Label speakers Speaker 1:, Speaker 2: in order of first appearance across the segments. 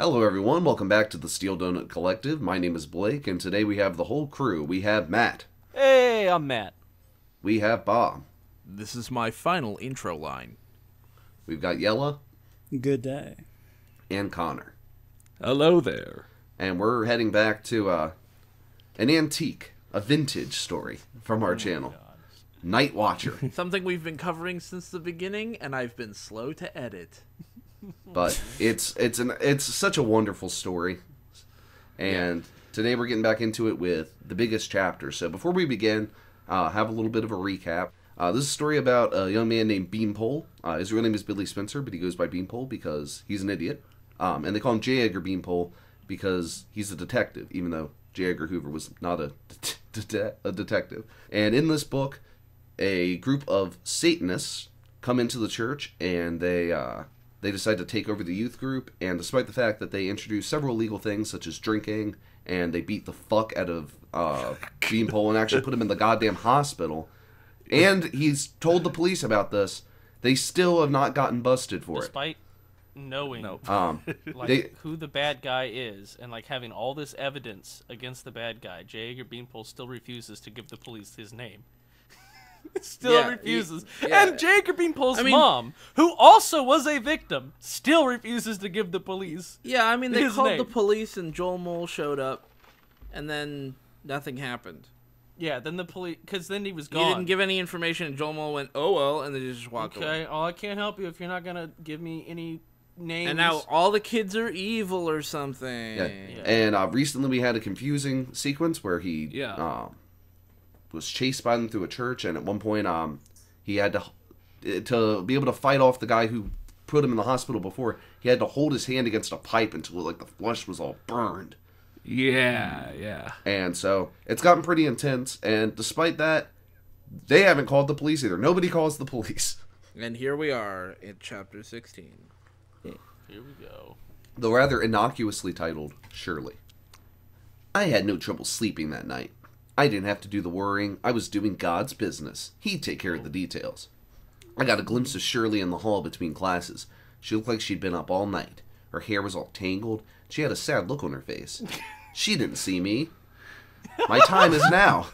Speaker 1: Hello everyone, welcome back to the Steel Donut Collective. My name is Blake, and today we have the whole crew. We have Matt.
Speaker 2: Hey, I'm Matt.
Speaker 1: We have Bob.
Speaker 3: This is my final intro line.
Speaker 1: We've got Yella.
Speaker 4: Good day.
Speaker 1: And Connor.
Speaker 3: Hello there.
Speaker 1: And we're heading back to an antique, a vintage story from our channel. Night Watcher.
Speaker 3: Something we've been covering since the beginning, and I've been slow to edit.
Speaker 1: But it's such a wonderful story. And today we're getting back into it with the biggest chapter. So before we begin, have a little bit of a recap. This is a story about a young man named Beanpole. His real name is Billy Spencer, but he goes by Beanpole because he's an idiot. And they call him J. Edgar Beanpole because he's a detective, even though J. Edgar Hoover was not a detective. And in this book, a group of Satanists come into the church, and they decide to take over the youth group. And despite the fact that they introduce several illegal things, such as drinking, and they beat the fuck out of Beanpole and actually put him in the goddamn hospital, and he's told the police about this, they still have not gotten busted for
Speaker 2: Despite knowing who the bad guy is and having all this evidence against the bad guy, J. Edgar Beanpole still refuses to give the police his name. Refuses. And J. Edgar Beanpole's mom, who also was a victim, still refuses to give the police
Speaker 3: they
Speaker 2: his
Speaker 3: called
Speaker 2: name.
Speaker 3: the police and Joel Mole showed up, and then nothing happened.
Speaker 2: Yeah, then the police, because then he was gone.
Speaker 3: He didn't give any information, and Joel Mole went, oh well, and they just walked away.
Speaker 2: Okay, I can't help you if you're not going to give me any names.
Speaker 3: And now all the kids are evil or something.
Speaker 1: Yeah. And recently we had a confusing sequence where he was chased by them through a church, and at one point he had to be able to fight off the guy who put him in the hospital before, he had to hold his hand against a pipe until the flesh was all burned.
Speaker 3: Yeah.
Speaker 1: And so it's gotten pretty intense, and despite that, they haven't called the police either. Nobody calls the police.
Speaker 3: And here we are in chapter 16.
Speaker 2: Here we go.
Speaker 1: Though rather innocuously titled, Shirley. I had no trouble sleeping that night. I didn't have to do the worrying. I was doing God's business. He'd take care of the details. I got a glimpse of Shirley in the hall between classes. She looked like she'd been up all night. Her hair was all tangled. She had a sad look on her face. She didn't see me. My time is now.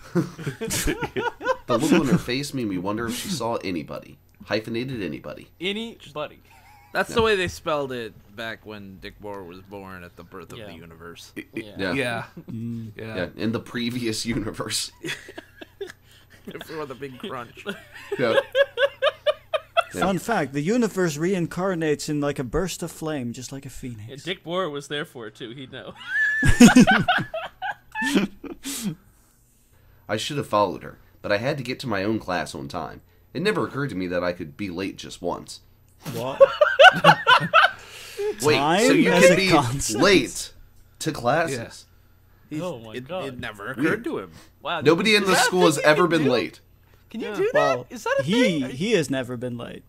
Speaker 1: The look on her face made me wonder if she saw anybody. Hyphenated anybody.
Speaker 2: Anybody.
Speaker 3: That's the way they spelled it back when Dick Bohr was born at the birth of the universe.
Speaker 1: Yeah. In the previous universe.
Speaker 3: Before the big crunch.
Speaker 1: Yeah.
Speaker 4: Fun fact, the universe reincarnates in a burst of flame, just like a phoenix.
Speaker 2: Yeah, Dick Bohr was there for it, too. He'd know.
Speaker 1: I should have followed her, but I had to get to my own class on time. It never occurred to me that I could be late just once.
Speaker 4: What?
Speaker 1: Wait,
Speaker 4: Time
Speaker 1: so you
Speaker 4: as
Speaker 1: can
Speaker 4: a
Speaker 1: be
Speaker 4: concept?
Speaker 1: late to classes?
Speaker 2: Oh my God.
Speaker 3: It never occurred to him.
Speaker 2: Wow.
Speaker 1: Nobody in the school has ever been late.
Speaker 2: Can you do that?
Speaker 4: Well,
Speaker 2: Is that a thing?
Speaker 4: he has never been late,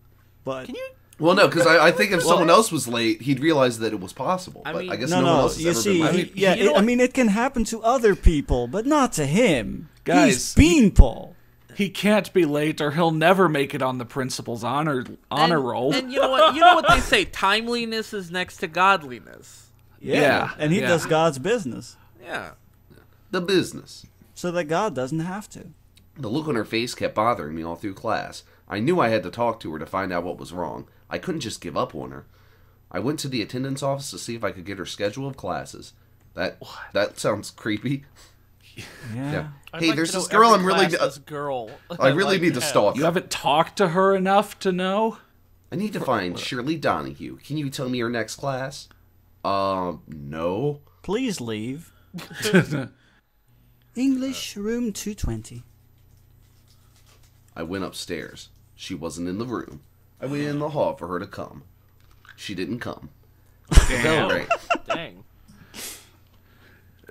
Speaker 4: but
Speaker 2: Can you?
Speaker 1: Well, no, because I think if someone else was late, he'd realize that it was possible.
Speaker 3: I
Speaker 1: But
Speaker 3: mean-
Speaker 1: I guess no one else has
Speaker 4: you
Speaker 1: ever
Speaker 4: see,
Speaker 1: been late.
Speaker 4: it can happen to other people, but not to him.
Speaker 5: Guys,
Speaker 4: He's Beanpole.
Speaker 5: He can't be late, or he'll never make it on the principal's honor roll.
Speaker 3: And you know what? You know what they say? Timeliness is next to godliness.
Speaker 5: Yeah,
Speaker 4: and he
Speaker 5: yeah.
Speaker 4: does God's business,
Speaker 3: Yeah.
Speaker 1: The business.
Speaker 4: so that God doesn't have to.
Speaker 1: The look on her face kept bothering me all through class. I knew I had to talk to her to find out what was wrong. I couldn't just give up on her. I went to the attendance office to see if I could get her schedule of classes. That sounds creepy.
Speaker 4: Yeah.
Speaker 2: I'd
Speaker 1: Hey,
Speaker 2: like
Speaker 1: there's
Speaker 2: to know
Speaker 1: this girl
Speaker 2: every
Speaker 1: I'm really...
Speaker 2: class this girl.
Speaker 1: I really need to stalk
Speaker 5: You
Speaker 1: her.
Speaker 5: haven't talked to her enough to know?
Speaker 1: I need to find Shirley Donahue. Can you tell me her next class? No.
Speaker 4: Please leave. English room 220.
Speaker 1: I went upstairs. She wasn't in the room. I waited in the hall for her to come. She didn't come. The bell rang.
Speaker 2: Dang.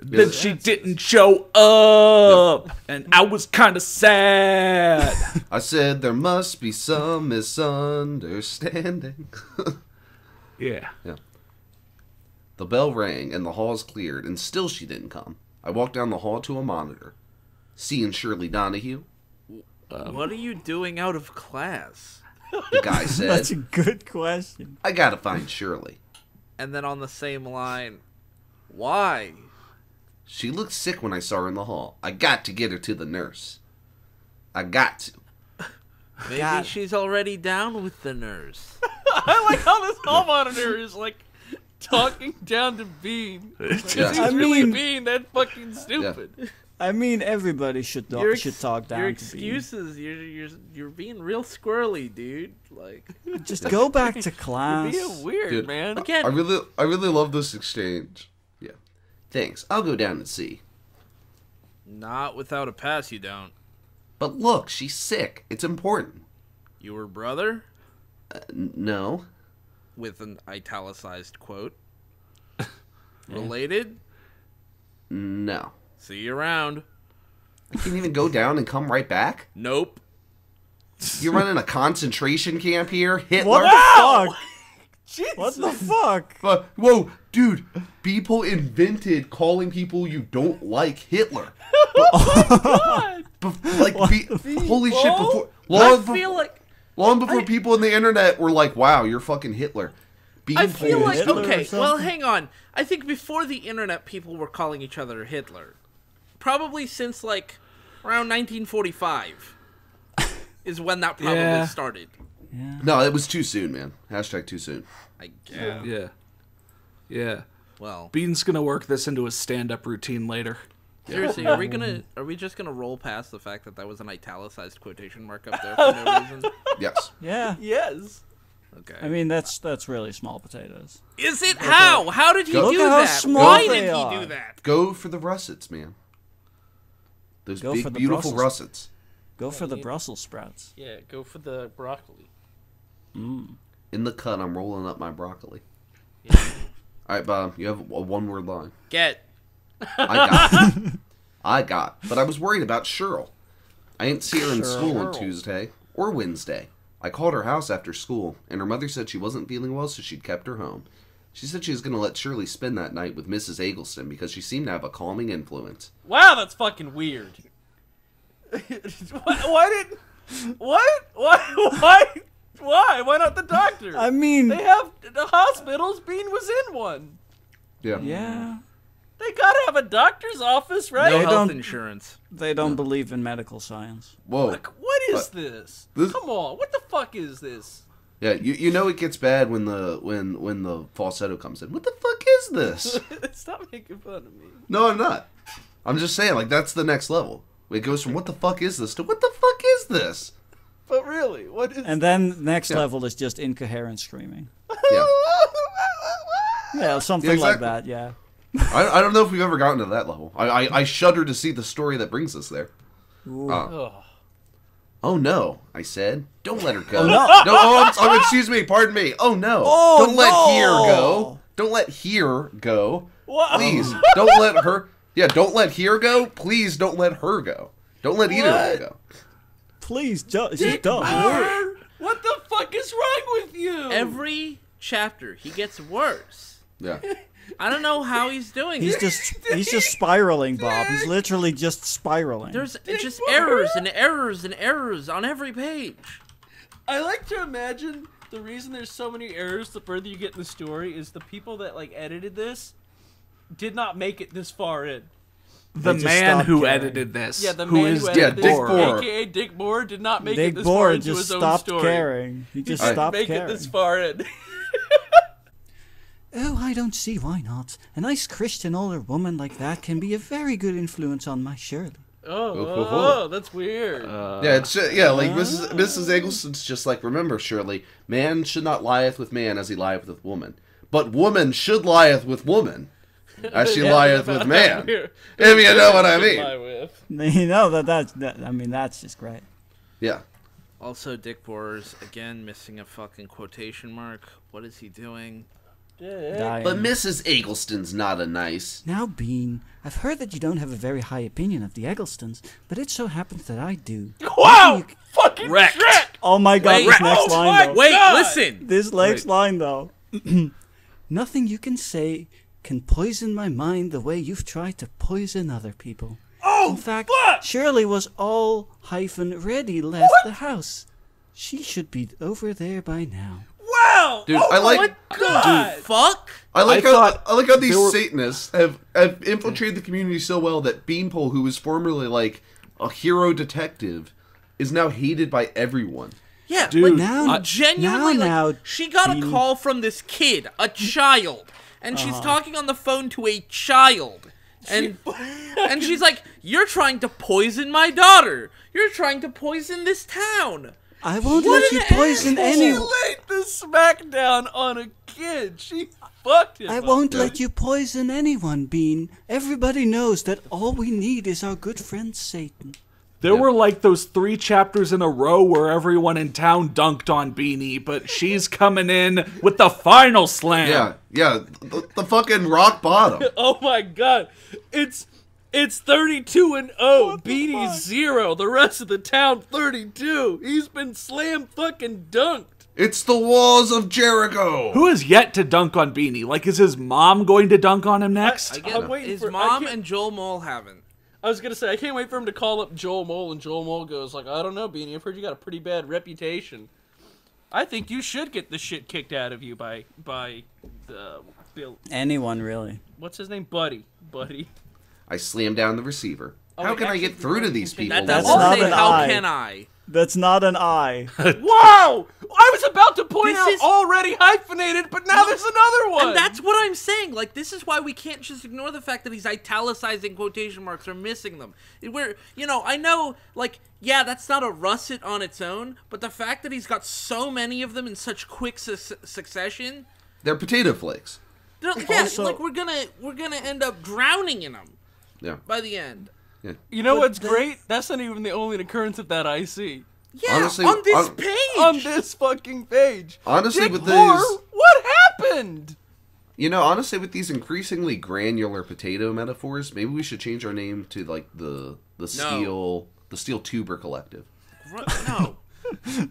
Speaker 5: Then she didn't show up, and I was kind of sad.
Speaker 1: I said there must be some misunderstanding.
Speaker 5: Yeah.
Speaker 1: The bell rang and the halls cleared, and still she didn't come. I walked down the hall to a monitor. Seeing Shirley Donahue,
Speaker 3: What are you doing out of class?
Speaker 1: the guy said,
Speaker 4: That's a good question.
Speaker 1: I gotta find Shirley.
Speaker 3: And then on the same line, why?
Speaker 1: She looked sick when I saw her in the hall. I got to get her to the nurse. I got to.
Speaker 3: Maybe she's already down with the nurse.
Speaker 2: I like how this hall monitor is like talking down to Bean.
Speaker 1: Yeah.
Speaker 2: Really being that fucking stupid.
Speaker 1: Yeah.
Speaker 4: I mean, everybody should talk down
Speaker 3: your
Speaker 4: to Bean.
Speaker 3: excuses, you're being real squirrely, dude. Like,
Speaker 4: Just go back to class.
Speaker 2: You're being weird,
Speaker 1: Dude,
Speaker 2: man.
Speaker 3: again,
Speaker 1: I really love this exchange. Yeah. Thanks. I'll go down and see.
Speaker 3: not without a pass, you don't.
Speaker 1: But look, she's sick. It's important.
Speaker 3: Your brother?
Speaker 1: No.
Speaker 3: With an italicized quote. Related?
Speaker 1: No.
Speaker 3: See you around.
Speaker 1: I can't even go down and come right back?
Speaker 3: Nope.
Speaker 1: You're running a concentration camp here? Hitler?
Speaker 4: What the fuck?
Speaker 2: Jesus.
Speaker 4: What the fuck?
Speaker 1: Whoa, dude. People invented calling people you don't like Hitler.
Speaker 2: God.
Speaker 1: Holy shit, before... Long before people on the internet were like, wow, you're fucking Hitler.
Speaker 3: I feel like,
Speaker 4: Hitler or
Speaker 3: okay,
Speaker 4: something?
Speaker 3: well, hang on. I think before the internet, people were calling each other Hitler. Probably since, like, around 1945 is when that probably started.
Speaker 4: Yeah.
Speaker 1: No, it was too soon, man. Hashtag too soon.
Speaker 3: I guess.
Speaker 5: Yeah.
Speaker 3: Well,
Speaker 5: Bean's gonna work this into his stand-up routine later.
Speaker 3: seriously, are we just gonna roll past the fact that was an italicized quotation mark up there for no reason?
Speaker 1: Yes.
Speaker 4: Yeah.
Speaker 2: Yes.
Speaker 3: Okay.
Speaker 4: I mean, that's really small potatoes.
Speaker 3: Is it how? How did he
Speaker 1: Look
Speaker 3: do
Speaker 4: at how
Speaker 3: that?
Speaker 4: small
Speaker 3: Why
Speaker 4: they
Speaker 3: did
Speaker 4: are.
Speaker 3: he do that?
Speaker 1: Go for the russets, man. Those
Speaker 4: Go
Speaker 1: big,
Speaker 4: for the
Speaker 1: beautiful
Speaker 4: Brussels.
Speaker 1: russets.
Speaker 4: Go for the Brussels sprouts.
Speaker 2: Yeah, go for the broccoli.
Speaker 1: In the cut, I'm rolling up my broccoli.
Speaker 2: Yeah.
Speaker 1: All right, Bob, you have a one-word line.
Speaker 3: Get.
Speaker 1: I got. But I was worried about Cheryl. I didn't see her in school on
Speaker 2: Cheryl.
Speaker 1: Tuesday or Wednesday. I called her house after school, and her mother said she wasn't feeling well, so she'd kept her home. She said she was going to let Shirley spend that night with Mrs. Eggleston because she seemed to have a calming influence.
Speaker 2: Wow, that's fucking weird. Why? Why not the doctor?
Speaker 4: I mean,
Speaker 2: They have the hospitals. Bean was in one.
Speaker 1: Yeah.
Speaker 4: yeah,
Speaker 2: They gotta have a doctor's office, right?
Speaker 3: No
Speaker 4: They
Speaker 3: health
Speaker 4: don't-
Speaker 3: insurance.
Speaker 4: they don't believe in medical science.
Speaker 1: Whoa.
Speaker 2: Like, what is
Speaker 1: But
Speaker 2: this?
Speaker 1: this-
Speaker 2: Come on, what the fuck is this?
Speaker 1: Yeah, you know it gets bad when the falsetto comes in. What the fuck is this?
Speaker 2: Stop making fun of me.
Speaker 1: No, I'm not. I'm just saying, like, that's the next level. It goes from what the fuck is this to what the fuck is this?
Speaker 2: But really, what is?
Speaker 4: And then next
Speaker 1: Yeah.
Speaker 4: level is just incoherent screaming.
Speaker 1: Yeah.
Speaker 4: Yeah, something
Speaker 1: Yeah,
Speaker 4: like
Speaker 1: exactly.
Speaker 4: that. Yeah.
Speaker 1: I don't know if we've ever gotten to that level. I shudder to see the story that brings us there.
Speaker 2: Ugh.
Speaker 1: Oh no, I said. Don't let her go.
Speaker 4: Oh, no.
Speaker 1: No, excuse me, pardon me. Oh no.
Speaker 4: Oh,
Speaker 1: don't let
Speaker 4: no.
Speaker 1: here go. Don't let here go.
Speaker 2: What?
Speaker 1: Please, don't let her. Yeah, don't let here go. Please don't let her go. Don't let either of them go.
Speaker 4: Please, she's dumb.
Speaker 2: What the fuck is wrong with you?
Speaker 3: Every chapter, he gets worse.
Speaker 1: Yeah.
Speaker 3: I don't know how he's doing
Speaker 4: He's
Speaker 3: it.
Speaker 4: just spiraling, Bob. He's literally just spiraling.
Speaker 3: There's just errors and errors and errors on every page.
Speaker 2: I like to imagine the reason there's so many errors the further you get in the story is the people that like edited this did not make it this far in.
Speaker 5: The
Speaker 4: just
Speaker 5: man
Speaker 4: stopped
Speaker 5: who
Speaker 4: caring.
Speaker 5: edited this,
Speaker 2: Yeah, the
Speaker 5: who
Speaker 2: man
Speaker 5: is
Speaker 2: who
Speaker 5: Dick
Speaker 2: edited
Speaker 1: Dick
Speaker 2: this,
Speaker 1: Bohr.
Speaker 2: aka Dick Bohr, did not make
Speaker 4: Dick
Speaker 2: it this far
Speaker 4: Bohr
Speaker 2: into
Speaker 4: just
Speaker 2: his own
Speaker 4: stopped
Speaker 2: story.
Speaker 4: caring. He just
Speaker 2: Didn't
Speaker 4: stopped
Speaker 2: make
Speaker 4: caring.
Speaker 2: it this far in.
Speaker 4: Oh, I don't see why not. A nice Christian older woman like that can be a very good influence on my Shirley.
Speaker 2: Oh, that's weird.
Speaker 1: Yeah, it's like Mrs. Eggleston's just like, remember, Shirley, man should not lieth with man as he lieth with woman, but woman should lieth with woman as she lieth with man. If you know what I mean.
Speaker 4: You know that's just great.
Speaker 1: Yeah.
Speaker 3: Also, Dick Bohr's, again, missing a fucking quotation mark. What is he doing?
Speaker 4: Dying.
Speaker 1: But Mrs. Eggleston's not a nice.
Speaker 4: Now, Bean, I've heard that you don't have a very high opinion of the Egglestons, but it so happens that I do.
Speaker 2: Wow! Fucking
Speaker 3: Wrecked.
Speaker 2: Shrek!
Speaker 4: Oh my god,
Speaker 3: Wait,
Speaker 4: this next line though.
Speaker 3: Wait,
Speaker 2: God.
Speaker 3: listen!
Speaker 4: This next line though. Nothing you can say can poison my mind the way you've tried to poison other people.
Speaker 2: Oh,
Speaker 4: In fact,
Speaker 2: fuck!
Speaker 4: Shirley was all hyphen ready left the house. She should be over there by now.
Speaker 2: Wow!
Speaker 1: Dude, I like.
Speaker 3: Fuck.
Speaker 1: I like how these Satanists have infiltrated the community so well that Beanpole, who was formerly like a hero detective, is now hated by everyone.
Speaker 3: Yeah,
Speaker 5: dude.
Speaker 3: Genuinely, she got a call from this kid, a child, and she's talking on the phone to a child, and she's like, "You're trying to poison my daughter. You're trying to poison this town."
Speaker 4: I won't let you poison anyone.
Speaker 2: She laid the smackdown on a kid. She fucked him.
Speaker 4: I won't let you poison anyone, Bean. Everybody knows that all we need is our good friend Satan.
Speaker 5: There were like those 3 chapters in a row where everyone in town dunked on Beanie, but she's coming in with the final slam.
Speaker 1: Yeah, the fucking rock bottom.
Speaker 2: Oh my god. It's 32-0. Beanie's 0. The rest of the town 32. He's been slam fucking dunked.
Speaker 1: It's the walls of Jericho.
Speaker 5: Who has yet to dunk on Beanie? Like, is his mom going to dunk on him next?
Speaker 3: His mom and Joel Mole haven't.
Speaker 2: I was gonna say, I can't wait for him to call up Joel Mole, and Joel Mole goes like, I don't know, Beanie, I've heard you got a pretty bad reputation. I think you should get the shit kicked out of you by Bill.
Speaker 4: Anyone, really.
Speaker 2: What's his name? Buddy.
Speaker 1: I slammed down the receiver. How can I get through to these people?
Speaker 3: That's
Speaker 4: not an
Speaker 3: how
Speaker 4: eye.
Speaker 3: can I?
Speaker 4: That's not an eye.
Speaker 2: Wow! I was about to point out already hyphenated, but now there's another one!
Speaker 3: And that's what I'm saying. Like, this is why we can't just ignore the fact that he's italicizing quotation marks or missing them. I know, like, yeah, that's not a russet on its own, but the fact that he's got so many of them in such quick succession...
Speaker 1: They're potato flakes.
Speaker 3: Also, like, we're gonna end up drowning in them.
Speaker 1: Yeah.
Speaker 3: By the end.
Speaker 1: Yeah.
Speaker 2: You know what's great? That's not even the only occurrence of that I see.
Speaker 3: Yeah,
Speaker 1: honestly,
Speaker 3: on this page!
Speaker 2: On this fucking page!
Speaker 1: Honestly,
Speaker 2: Dick
Speaker 1: with
Speaker 2: Moore,
Speaker 1: these...
Speaker 2: what happened?
Speaker 1: Honestly, with these increasingly granular potato metaphors, maybe we should change our name to, like, the Steel Tuber Collective.
Speaker 3: No.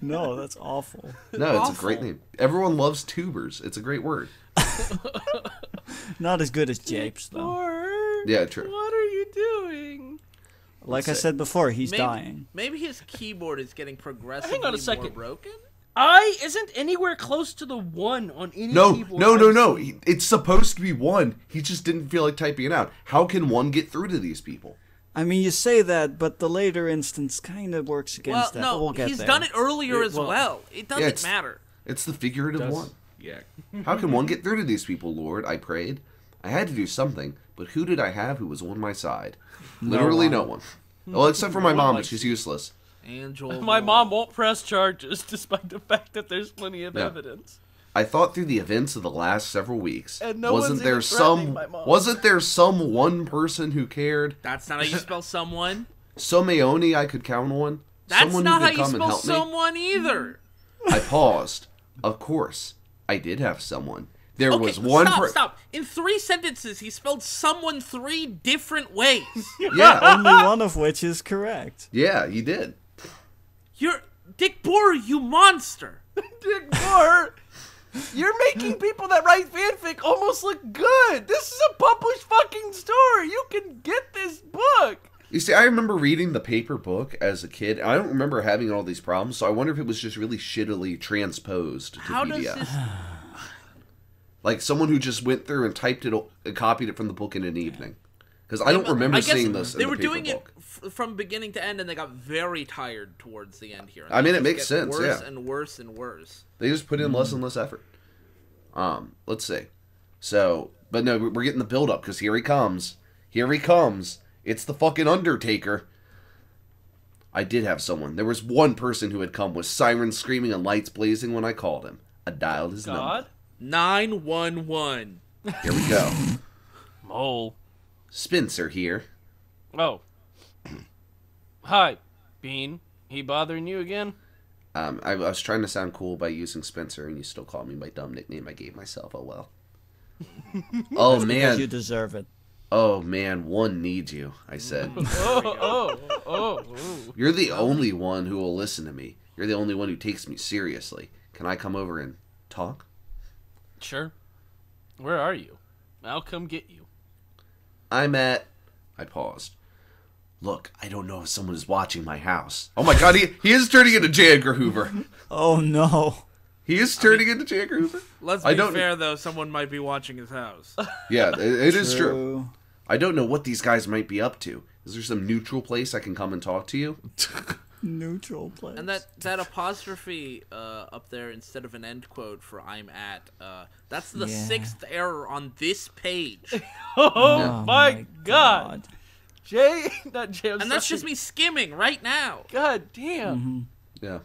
Speaker 4: No, that's awful.
Speaker 1: No, it's a great name. Everyone loves tubers. It's a great word.
Speaker 4: Not as good as Japes, though.
Speaker 1: Yeah, true.
Speaker 2: What are you doing?
Speaker 4: Like I said before, he's dying.
Speaker 3: Maybe his keyboard is getting progressively
Speaker 2: Hang on a second.
Speaker 3: more broken?
Speaker 2: I isn't anywhere close to the 1 on any keyboard.
Speaker 1: No. It's supposed to be 1. He just didn't feel like typing it out. How can 1 get through to these people?
Speaker 4: I mean, you say that, but the later instance kind of works against that.
Speaker 3: No,
Speaker 4: we'll get
Speaker 3: he's
Speaker 4: there.
Speaker 3: done it earlier as well. It doesn't matter.
Speaker 1: It's the figurative 1.
Speaker 5: Yeah.
Speaker 1: How can 1 get through to these people, Lord? I prayed. I had to do something, but who did I have who was on my side? Literally no one. Well, except for my mom, but she's useless.
Speaker 3: And Joel
Speaker 2: My mom won't press charges, despite the fact that there's plenty of evidence.
Speaker 1: I thought through the events of the last several weeks.
Speaker 2: And no
Speaker 1: wasn't
Speaker 2: one's
Speaker 1: there
Speaker 2: even threatening my mom.
Speaker 1: Wasn't there some one person who cared?
Speaker 3: That's not how you spell someone.
Speaker 1: Someone I could count on.
Speaker 3: That's
Speaker 1: someone
Speaker 3: not
Speaker 1: who
Speaker 3: how
Speaker 1: could
Speaker 3: you
Speaker 1: come and
Speaker 3: spell
Speaker 1: help me.
Speaker 3: someone either.
Speaker 1: I paused. Of course, I did have someone. There was one.
Speaker 3: Stop. In 3 sentences, he spelled someone 3 different ways.
Speaker 1: Yeah,
Speaker 4: only one of which is correct.
Speaker 1: Yeah, he did.
Speaker 3: You're Dick Boer, you monster.
Speaker 2: Dick Boer, you're making people that write fanfic almost look good. This is a published fucking story. You can get this book.
Speaker 1: You see, I remember reading the paper book as a kid. I don't remember having all these problems, so I wonder if it was just really shittily transposed to
Speaker 3: How
Speaker 1: PDF.
Speaker 3: does this...
Speaker 1: Like someone who just went through and typed it and copied it from the book in an evening. Because I don't remember seeing this in the paper book. They were doing it
Speaker 3: from beginning to end, and they got very tired towards the end here.
Speaker 1: I mean, it makes sense,
Speaker 3: worse and worse and worse.
Speaker 1: They just put in less and less effort. Let's see. So, but no, we're getting the build-up, because here he comes. Here he comes. It's the fucking Undertaker. I did have someone. There was one person who had come with sirens screaming and lights blazing when I called him. I dialed his number.
Speaker 3: 911.
Speaker 1: Here we go.
Speaker 2: Mole.
Speaker 1: Spencer here.
Speaker 2: Oh. Hi, Bean. He bothering you again?
Speaker 1: I was trying to sound cool by using Spencer, and you still call me my dumb nickname I gave myself. Oh, well. Oh, man.
Speaker 4: Because you deserve it.
Speaker 1: Oh, man, 1 needs you, I said.
Speaker 2: Oh.
Speaker 1: You're the only one who will listen to me. You're the only one who takes me seriously. Can I come over and talk?
Speaker 2: Sure. Where are you? I'll come get you.
Speaker 1: I'm at... I paused. Look, I don't know if someone is watching my house. Oh my god, he is turning into J. Edgar Hoover.
Speaker 4: Oh no.
Speaker 1: He is turning into Jack Rupert.
Speaker 3: Let's
Speaker 1: I
Speaker 3: be
Speaker 1: don't-
Speaker 3: fair, though. Someone might be watching his house.
Speaker 1: Yeah, it is true. I don't know what these guys might be up to. Is there some neutral place I can come and talk to you?
Speaker 4: Neutral place.
Speaker 3: And that apostrophe up there instead of an end quote for "I'm at," that's the
Speaker 4: Yeah.
Speaker 3: 6th error on this page,
Speaker 2: Oh, my God. Jay, not Jay. I'm
Speaker 3: and that's
Speaker 2: sorry.
Speaker 3: just me skimming right now.
Speaker 2: God damn.
Speaker 1: Yeah.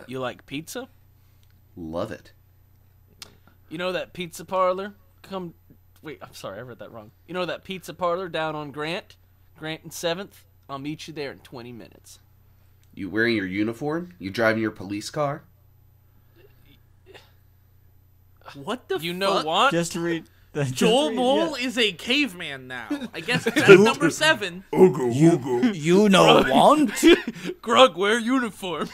Speaker 2: You like pizza?
Speaker 1: Love it.
Speaker 2: You know that pizza parlor? Wait, I'm sorry, I read that wrong. You know that pizza parlor down on Grant and 7th? I'll meet you there in 20 minutes.
Speaker 1: You wearing your uniform? You driving your police car?
Speaker 3: What the
Speaker 2: You
Speaker 3: fuck?
Speaker 2: know what?
Speaker 4: Just read.
Speaker 3: Joel Mole is a caveman now. I guess that's number 7.
Speaker 4: You know want?
Speaker 2: Grug, wear uniform.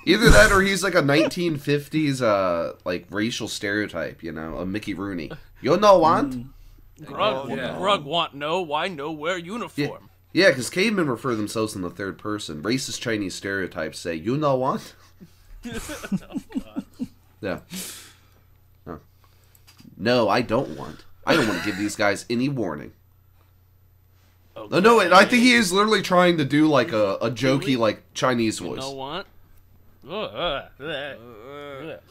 Speaker 1: Either that or he's like a 1950s like racial stereotype, you know, a Mickey Rooney. You know one?
Speaker 2: Grug want know why no wear uniform.
Speaker 1: Yeah, because cavemen refer themselves in the third person. Racist Chinese stereotypes say, you know what? Yeah. Oh. No, I don't want. I don't want to give these guys any warning.
Speaker 2: Okay.
Speaker 1: No, wait, I think he is literally trying to do like a jokey like Chinese
Speaker 2: You
Speaker 1: voice.
Speaker 2: know what?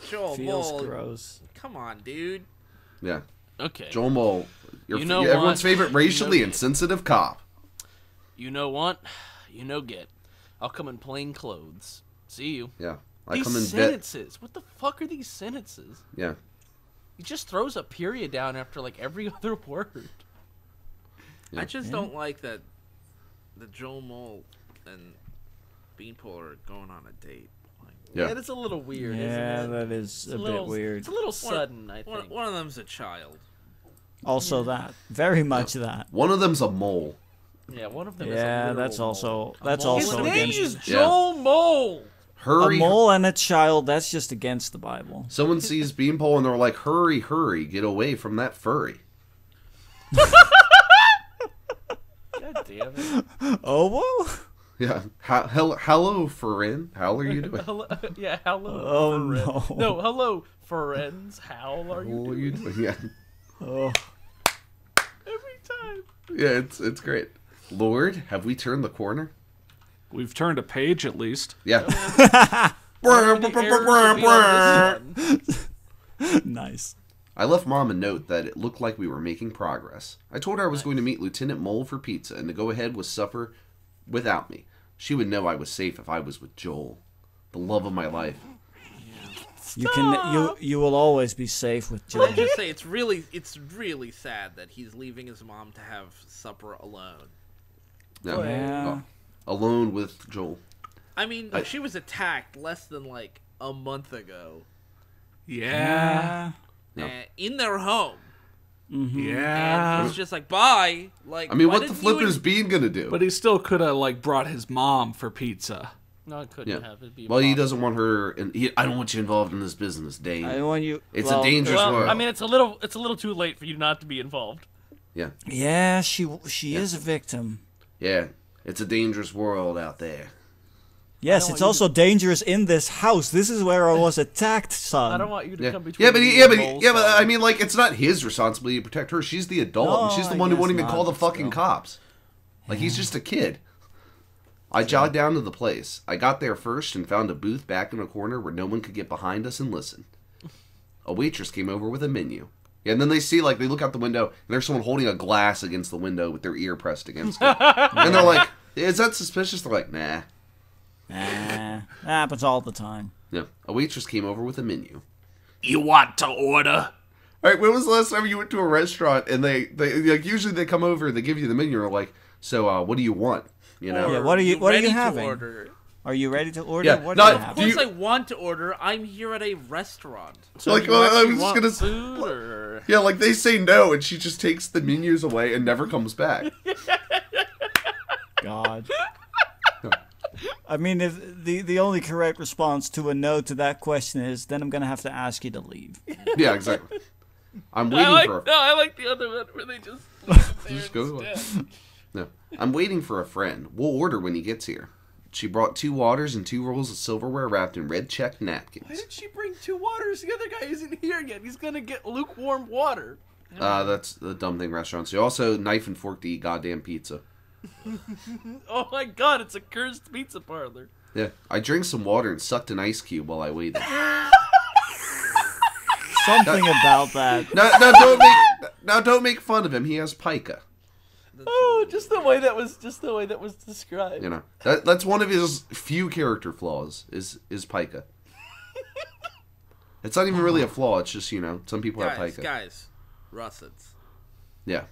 Speaker 3: Joel
Speaker 4: Feels
Speaker 3: Mole,
Speaker 4: gross.
Speaker 3: come on, dude.
Speaker 1: Yeah.
Speaker 2: Okay.
Speaker 1: Joel Mole,
Speaker 2: You know
Speaker 1: everyone's
Speaker 2: what?
Speaker 1: favorite racially
Speaker 2: You know-
Speaker 1: insensitive cop.
Speaker 2: You know what? You know get. I'll come in plain clothes. See you.
Speaker 1: Yeah. I
Speaker 2: These
Speaker 1: come in bed.
Speaker 2: sentences. What the fuck are these sentences?
Speaker 1: Yeah.
Speaker 2: He just throws a period down after like every other word.
Speaker 1: Yeah.
Speaker 3: I just don't like that the Joel Mole and Beanpole are going on a date. Like,
Speaker 1: Yeah.
Speaker 2: It's a little weird,
Speaker 4: Yeah,
Speaker 2: isn't it?
Speaker 4: that is a
Speaker 2: little,
Speaker 4: bit weird.
Speaker 2: It's a little sudden, I
Speaker 3: one,
Speaker 2: think.
Speaker 3: one of them's a child.
Speaker 4: Also that. Very much that.
Speaker 1: One of them's a mole.
Speaker 2: Yeah, one of them is a
Speaker 4: Yeah,
Speaker 2: literal
Speaker 4: that's
Speaker 2: mole.
Speaker 4: also
Speaker 2: A
Speaker 4: that's
Speaker 2: mole.
Speaker 4: also
Speaker 2: His name
Speaker 4: against
Speaker 2: is
Speaker 1: Yeah.
Speaker 2: Joel Mole.
Speaker 4: a
Speaker 1: Hurry.
Speaker 4: mole and a child. That's just against the Bible.
Speaker 1: Someone sees Beanpole and they're like, hurry, hurry, get away from that furry.
Speaker 2: God damn it.
Speaker 4: Oh whoa.
Speaker 1: Yeah. Hello, friend. How are you doing?
Speaker 2: Hello, yeah, hello.
Speaker 4: Oh,
Speaker 2: friend.
Speaker 4: no.
Speaker 2: No, hello, friends. How are you
Speaker 1: What are
Speaker 2: doing?
Speaker 1: you doing? Yeah.
Speaker 4: Oh.
Speaker 2: Every time.
Speaker 1: Yeah, it's great. Lord, have we turned the corner?
Speaker 5: We've turned a page at least.
Speaker 1: Yeah.
Speaker 2: How many errors will be on this one?
Speaker 4: Nice.
Speaker 1: I left Mom a note that it looked like we were making progress. I told her I was going to meet Lieutenant Mole for pizza and to go ahead with supper without me. She would know I was safe if I was with Joel, the love of my life.
Speaker 4: You will always be safe with
Speaker 3: Let
Speaker 4: Joel.
Speaker 3: me just say, it's really sad that he's leaving his mom to have supper alone.
Speaker 1: No.
Speaker 4: Yeah.
Speaker 1: Oh, alone with Joel.
Speaker 3: I mean, she was attacked less than like a month ago
Speaker 5: Yeah.
Speaker 1: No.
Speaker 3: in their home,
Speaker 5: Yeah.
Speaker 3: and he's just like, "Bye." Like,
Speaker 1: I mean,
Speaker 3: why
Speaker 1: what the
Speaker 3: didn't
Speaker 1: flip
Speaker 3: you
Speaker 1: is Bean gonna do?
Speaker 5: But he still could have like brought his mom for pizza.
Speaker 2: No, it couldn't
Speaker 1: Yeah.
Speaker 2: have. It'd be
Speaker 1: Well, he
Speaker 2: impossible.
Speaker 1: doesn't want her, and I don't want you involved in this business, Dane.
Speaker 4: I want you.
Speaker 1: It's
Speaker 4: well,
Speaker 1: a dangerous
Speaker 2: Well,
Speaker 1: world.
Speaker 2: I mean, it's a little too late for you not to be involved.
Speaker 1: Yeah,
Speaker 4: Yeah, she is a victim.
Speaker 1: yeah. It's a dangerous world out there.
Speaker 4: Yes,
Speaker 2: want
Speaker 4: it's
Speaker 2: you
Speaker 4: also dangerous in this house. This is where I was attacked, son.
Speaker 2: I don't want you to
Speaker 1: Yeah,
Speaker 2: come between.
Speaker 1: yeah, but
Speaker 2: me and Mole's
Speaker 1: but
Speaker 2: side.
Speaker 1: I mean, like, it's not his responsibility to protect her. She's the adult, and
Speaker 4: No,
Speaker 1: she's the
Speaker 4: I
Speaker 1: one who won't
Speaker 4: guess
Speaker 1: even call
Speaker 4: not,
Speaker 1: the fucking
Speaker 4: still.
Speaker 1: cops. Like, he's just a kid. I jogged down to the place. I got there first and found a booth back in a corner where no one could get behind us and listen. A waitress came over with a menu. Yeah, and then they see, like, they look out the window, and there's someone holding a glass against the window with their ear pressed against it. And they're like, is that suspicious? They're like, nah.
Speaker 4: Nah, that happens all the time.
Speaker 1: Yeah. A waitress came over with a menu.
Speaker 5: You want to order?
Speaker 1: All right, when was the last time you went to a restaurant and they like usually they come over and they give you the menu and are like, so what do you want? You know?
Speaker 4: Yeah, what are you
Speaker 3: ready to
Speaker 4: having?
Speaker 3: order?
Speaker 4: Are you ready to order?
Speaker 1: Yeah,
Speaker 4: what
Speaker 1: not-
Speaker 4: do you
Speaker 3: Of
Speaker 4: have?
Speaker 1: Do you-
Speaker 3: course, I want to order. I'm here at a restaurant.
Speaker 2: So
Speaker 1: like,
Speaker 2: you
Speaker 1: well, I
Speaker 2: actually
Speaker 1: was just
Speaker 2: want
Speaker 1: gonna
Speaker 2: food or
Speaker 1: Yeah, like they say no and she just takes the menus away and never comes back.
Speaker 4: God. I mean, if the only correct response to a no to that question is, then I'm gonna have to ask you to leave.
Speaker 1: Yeah, exactly. I'm
Speaker 2: I
Speaker 1: waiting
Speaker 2: like,
Speaker 1: for
Speaker 2: no, I like the other one where they just leave it there
Speaker 1: Just go.
Speaker 2: instead.
Speaker 1: No. I'm waiting for a friend. We'll order when he gets here. She brought 2 waters and 2 rolls of silverware wrapped in red checked
Speaker 2: Why
Speaker 1: napkins.
Speaker 2: did she bring 2 waters? The other guy isn't here yet. He's gonna get lukewarm water.
Speaker 1: That's the dumb thing restaurants. You also knife and fork to eat goddamn pizza.
Speaker 2: Oh my god, it's a cursed pizza parlor.
Speaker 1: Yeah, I drank some water and sucked an ice cube while I waited.
Speaker 4: Something about that.
Speaker 1: Now don't make fun of him. He has pica.
Speaker 2: Oh, just the way that was described.
Speaker 1: You know, that's one of his few character flaws is pica. It's not even really a flaw. It's just, you know, some people have pica.
Speaker 3: Guys, russets.
Speaker 1: Yeah.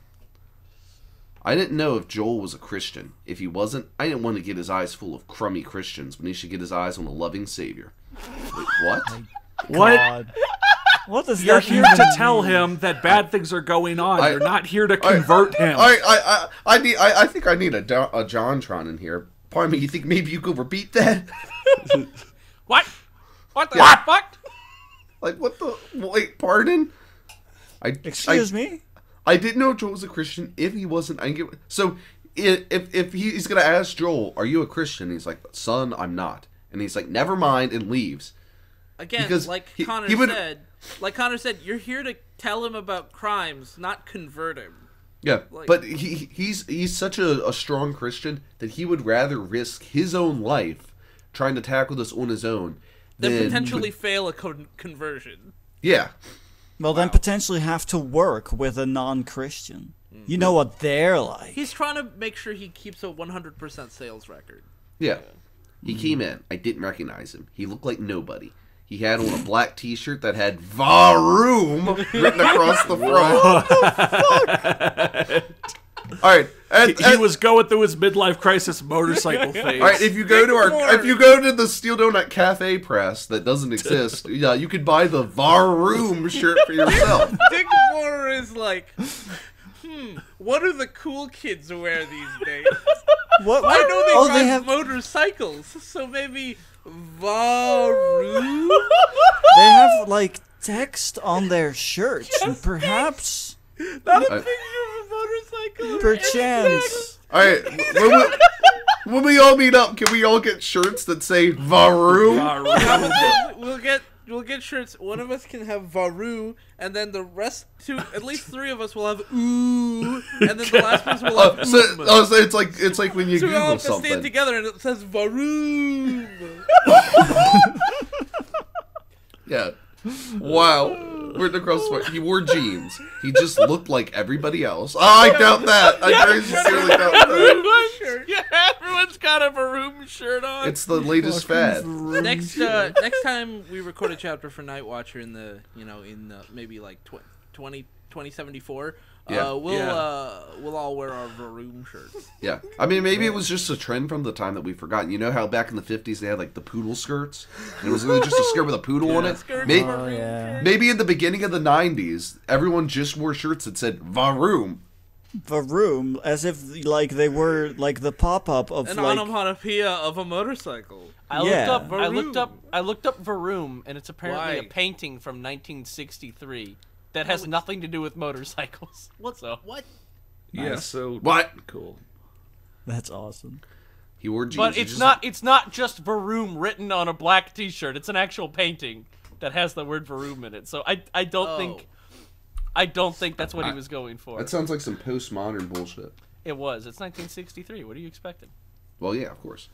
Speaker 1: I didn't know if Joel was a Christian. If he wasn't, I didn't want to get his eyes full of crummy Christians when he should get his eyes on a loving Savior. Wait, what?
Speaker 5: What?
Speaker 4: God. What does
Speaker 5: You're
Speaker 4: that
Speaker 5: here
Speaker 4: even
Speaker 5: to tell
Speaker 4: mean?
Speaker 5: him that bad things are going on. You're not here to convert him.
Speaker 1: I think I need a JonTron in here. Pardon me, you think maybe you could repeat that?
Speaker 2: What? What the
Speaker 1: Yeah.
Speaker 2: fuck?
Speaker 1: Like, what the... Wait, pardon?
Speaker 4: Excuse me?
Speaker 1: I didn't know Joel was a Christian. If he wasn't, I get... So, if he's going to ask Joel, are you a Christian? He's like, son, I'm not. And he's like, never mind, and leaves.
Speaker 3: Again,
Speaker 1: Because
Speaker 3: like
Speaker 1: he
Speaker 3: Connor
Speaker 1: would-
Speaker 3: said, you're here to tell him about crimes, not convert him.
Speaker 1: Yeah,
Speaker 3: Like-
Speaker 1: but he's such a strong Christian that he would rather risk his own life trying to tackle this on his own
Speaker 3: Then
Speaker 1: than...
Speaker 3: potentially fail a conversion.
Speaker 1: Yeah.
Speaker 4: Well, then potentially have to work with a non-Christian. You know what they're like.
Speaker 3: He's trying to make sure he keeps a 100% sales record.
Speaker 1: Yeah. He came in. I didn't recognize him. He looked like nobody. He had on a black t-shirt that had Varoom written across the front. All right.
Speaker 5: He was going through his midlife crisis motorcycle phase.
Speaker 1: All right, if you go to the Steel Donut Cafe press that doesn't exist, yeah, you could buy the Varoom shirt for yourself.
Speaker 3: Dick Moore is like, what do the cool kids wear these days?
Speaker 4: What?
Speaker 3: I know they
Speaker 4: Oh,
Speaker 3: ride
Speaker 4: they have.
Speaker 3: motorcycles, so maybe Varu?
Speaker 4: They have like text on their shirts, and perhaps,
Speaker 3: Not a
Speaker 1: I-
Speaker 3: picture of a motorcycle.
Speaker 4: perchance.
Speaker 1: All right, when we all meet up, can we all get shirts that say Varoom?
Speaker 3: We'll get shirts. One of us can have Varu, and then the rest at least 3 of us will have Ooh, and then the last person will have
Speaker 1: So
Speaker 3: Oom.
Speaker 1: it's like when you
Speaker 3: So we all
Speaker 1: Google
Speaker 3: have to stand
Speaker 1: something.
Speaker 3: together, and it says Varu.
Speaker 1: Yeah. Wow. We're across the front. He wore jeans. He just looked like everybody else. Oh, I doubt that. I very sincerely doubt that.
Speaker 2: Yeah, everyone's got a Varoom shirt on.
Speaker 1: It's the latest fad.
Speaker 3: Next time we record a chapter for Night Watcher in the maybe like 2074.
Speaker 1: Yeah.
Speaker 3: We'll all wear our Varoom shirts.
Speaker 1: Yeah. I mean, maybe it was just a trend from the time that we've forgotten. You know how back in the 50s they had like the poodle skirts? And it was really just a skirt with a poodle on it? Maybe,
Speaker 4: Oh yeah.
Speaker 1: maybe in the beginning of the 90s, everyone just wore shirts that said Varoom.
Speaker 4: Varoom, as if like they were like the pop-up of
Speaker 3: An
Speaker 4: like.
Speaker 3: onomatopoeia of a motorcycle.
Speaker 2: I
Speaker 4: Yeah.
Speaker 2: looked up Varoom, and it's apparently a
Speaker 3: Why?
Speaker 2: painting from 1963 that has nothing to do with motorcycles. So
Speaker 3: What?
Speaker 5: Yeah, so
Speaker 1: What?
Speaker 5: cool.
Speaker 4: That's awesome.
Speaker 1: He wore jeans.
Speaker 2: But
Speaker 1: He
Speaker 2: it's
Speaker 1: just-
Speaker 2: not just Varoom written on a black T-shirt. It's an actual painting that has the word Varoom in it. So I don't think that's what he was going for.
Speaker 1: That sounds like some postmodern bullshit.
Speaker 2: It was. It's 1963. What are you expecting?
Speaker 1: Well, yeah, of course.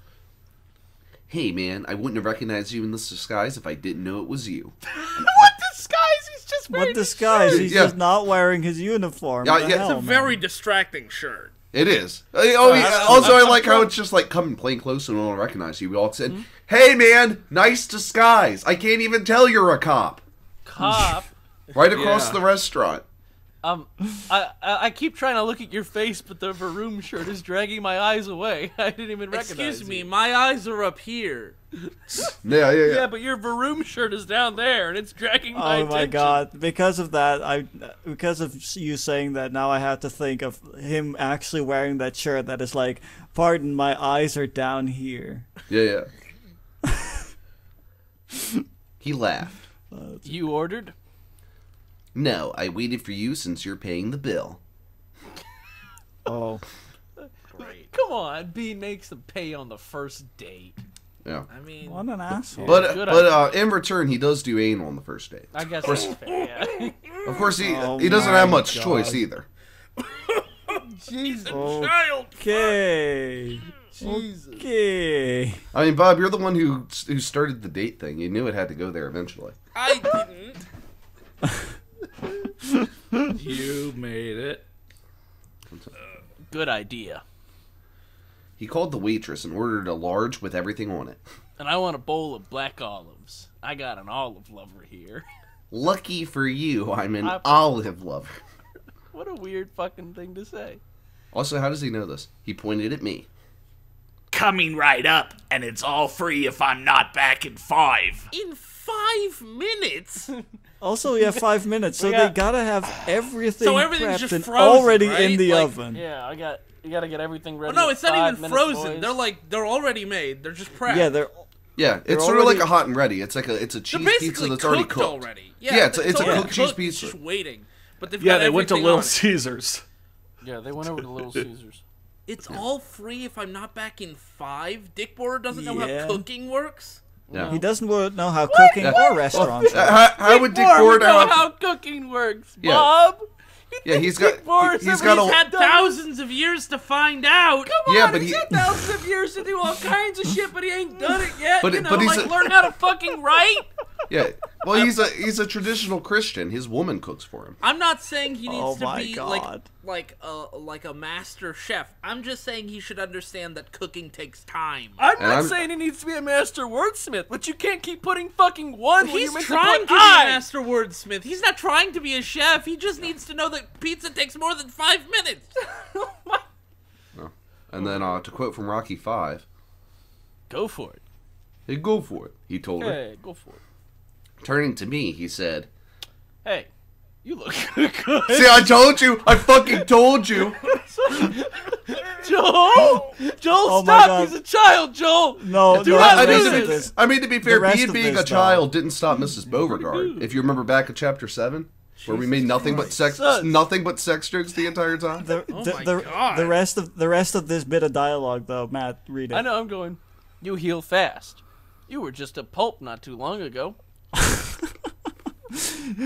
Speaker 1: Hey, man, I wouldn't have recognized you in this disguise if I didn't know it was you.
Speaker 2: What disguise? He's just wearing
Speaker 4: What disguise? He's
Speaker 1: Yeah.
Speaker 4: just not wearing his uniform.
Speaker 1: Yeah,
Speaker 4: The
Speaker 1: yeah,
Speaker 4: hell,
Speaker 3: It's a
Speaker 4: man.
Speaker 3: very distracting shirt.
Speaker 1: It is. Oh, yeah. Also, I like how it's just like come in plain clothes and no one will recognize you. We all said, "Hey, man, nice disguise. I can't even tell you're a cop."
Speaker 2: cop.
Speaker 1: Right across
Speaker 5: Yeah.
Speaker 1: the restaurant.
Speaker 2: I keep trying to look at your face, but the Varoom shirt is dragging my eyes away. I didn't even recognize
Speaker 3: Excuse me,
Speaker 2: you.
Speaker 3: my eyes are up here.
Speaker 1: Yeah.
Speaker 2: Yeah, but your Varoom shirt is down there, and it's dragging my
Speaker 4: Oh my
Speaker 2: attention.
Speaker 4: god! Because of that, because of you saying that, now I have to think of him actually wearing that shirt that is like, "Pardon, my eyes are down here."
Speaker 1: Yeah. He laughed.
Speaker 2: You ordered?
Speaker 1: No, I waited for you since you're paying the bill.
Speaker 4: Oh,
Speaker 3: great.
Speaker 2: Come on, Bean makes them pay on the first date.
Speaker 1: Yeah.
Speaker 3: I mean,
Speaker 4: What an asshole.
Speaker 1: But in return, he does do anal on the first date.
Speaker 2: I guess that's fair, yeah.
Speaker 1: Of course, he
Speaker 4: Oh
Speaker 1: doesn't
Speaker 4: my
Speaker 1: have much
Speaker 4: God.
Speaker 1: choice either.
Speaker 2: Jesus.
Speaker 3: child.
Speaker 4: Okay.
Speaker 2: Jesus.
Speaker 4: Okay.
Speaker 1: I mean, Bob, you're the one who started the date thing. You knew it had to go there eventually.
Speaker 3: I didn't.
Speaker 5: You made it.
Speaker 2: Good idea.
Speaker 1: He called the waitress and ordered a large with everything on it.
Speaker 2: And I want a bowl of black olives. I got an olive lover here.
Speaker 1: Lucky for you, I'm an olive lover.
Speaker 2: What a weird fucking thing to say.
Speaker 1: Also, how does he know this? He pointed at me.
Speaker 5: Coming right up, and it's all free if I'm not back in 5.
Speaker 3: In 5 minutes.
Speaker 4: Also, we have 5 minutes, so
Speaker 2: We
Speaker 4: they
Speaker 2: got-
Speaker 4: gotta have everything
Speaker 3: So everything's
Speaker 4: prepped
Speaker 3: just
Speaker 4: and
Speaker 3: frozen,
Speaker 4: already
Speaker 3: right?
Speaker 4: in the
Speaker 3: Like-
Speaker 4: oven.
Speaker 2: Yeah, you gotta get everything ready.
Speaker 3: No,
Speaker 2: in
Speaker 3: it's not
Speaker 2: 5
Speaker 3: even
Speaker 2: minutes,
Speaker 3: frozen.
Speaker 2: boys.
Speaker 3: They're already made. They're just prepped.
Speaker 4: Yeah, they're
Speaker 1: Yeah, it's sort of
Speaker 4: already-
Speaker 1: like a hot and ready. It's a
Speaker 3: They're
Speaker 1: cheese pizza
Speaker 3: basically
Speaker 1: that's already
Speaker 3: cooked
Speaker 1: cooked.
Speaker 3: already.
Speaker 1: Yeah, it's a
Speaker 3: already
Speaker 1: cooked cheese
Speaker 3: cooked,
Speaker 1: pizza.
Speaker 3: Just waiting. But they've
Speaker 5: Yeah,
Speaker 3: got
Speaker 5: they went to
Speaker 3: everything
Speaker 5: Little
Speaker 3: on it.
Speaker 5: Caesars.
Speaker 2: Yeah, they went over to Little Caesars.
Speaker 3: It's all free if I'm not back in 5. Dick Border doesn't know
Speaker 4: Yeah.
Speaker 3: how cooking works.
Speaker 1: Yeah.
Speaker 4: he doesn't know how cooking or restaurants work.
Speaker 1: How would Dick
Speaker 2: Bohr would
Speaker 1: Ford
Speaker 2: know
Speaker 1: have...
Speaker 2: how cooking works,
Speaker 1: Yeah.
Speaker 2: Bob.
Speaker 1: Yeah, he's got...
Speaker 2: Bohr
Speaker 1: He's
Speaker 2: somebody's
Speaker 1: got a...
Speaker 3: Had thousands of years to find out.
Speaker 1: Yeah, but
Speaker 2: He's
Speaker 1: he...
Speaker 2: had thousands of years to do all kinds of shit, but he ain't done it yet.
Speaker 1: But-
Speaker 2: you know,
Speaker 1: but he's
Speaker 2: like
Speaker 1: a-
Speaker 2: learn how to fucking write.
Speaker 1: Yeah. Well, he's a traditional Christian. His woman cooks for him.
Speaker 3: I'm not saying he needs
Speaker 4: Oh
Speaker 3: to
Speaker 4: my
Speaker 3: be
Speaker 4: God.
Speaker 3: like a master chef. I'm just saying he should understand that cooking takes time.
Speaker 2: I'm
Speaker 1: And
Speaker 2: not
Speaker 1: I'm-
Speaker 2: saying he needs to be a master wordsmith, but you can't keep putting fucking one when
Speaker 3: He's
Speaker 2: you're meant
Speaker 3: trying
Speaker 2: to
Speaker 3: to
Speaker 2: put
Speaker 3: be a
Speaker 2: I.
Speaker 3: master wordsmith. He's not trying to be a chef. He just needs to know that pizza takes more than 5 minutes.
Speaker 1: And then, to quote from Rocky V,
Speaker 2: Go for it.
Speaker 1: hey, go for it, he told her.
Speaker 2: Hey, go for it.
Speaker 1: Turning to me, he said,
Speaker 2: Hey, you look good.
Speaker 1: see, I told you! I fucking told you!
Speaker 2: Joel! Joel,
Speaker 4: Oh my
Speaker 2: stop!
Speaker 4: God.
Speaker 2: He's a child, Joel!
Speaker 4: No,
Speaker 2: Do
Speaker 4: no,
Speaker 2: not
Speaker 1: I
Speaker 4: the
Speaker 2: do
Speaker 4: rest
Speaker 1: mean,
Speaker 4: of
Speaker 1: to
Speaker 2: this.
Speaker 1: be, I mean, to be fair,
Speaker 4: rest
Speaker 1: being
Speaker 4: of
Speaker 1: being
Speaker 4: this,
Speaker 1: a child didn't stop Mrs. Beauregard. If you remember back in chapter 7, where we made nothing but sex jokes the entire time.
Speaker 4: The,
Speaker 3: Oh
Speaker 4: the,
Speaker 3: my
Speaker 4: the,
Speaker 3: God.
Speaker 4: the rest of this bit of dialogue, though, Matt, read it.
Speaker 2: I know, I'm going. You heal fast. You were just a pulp not too long ago.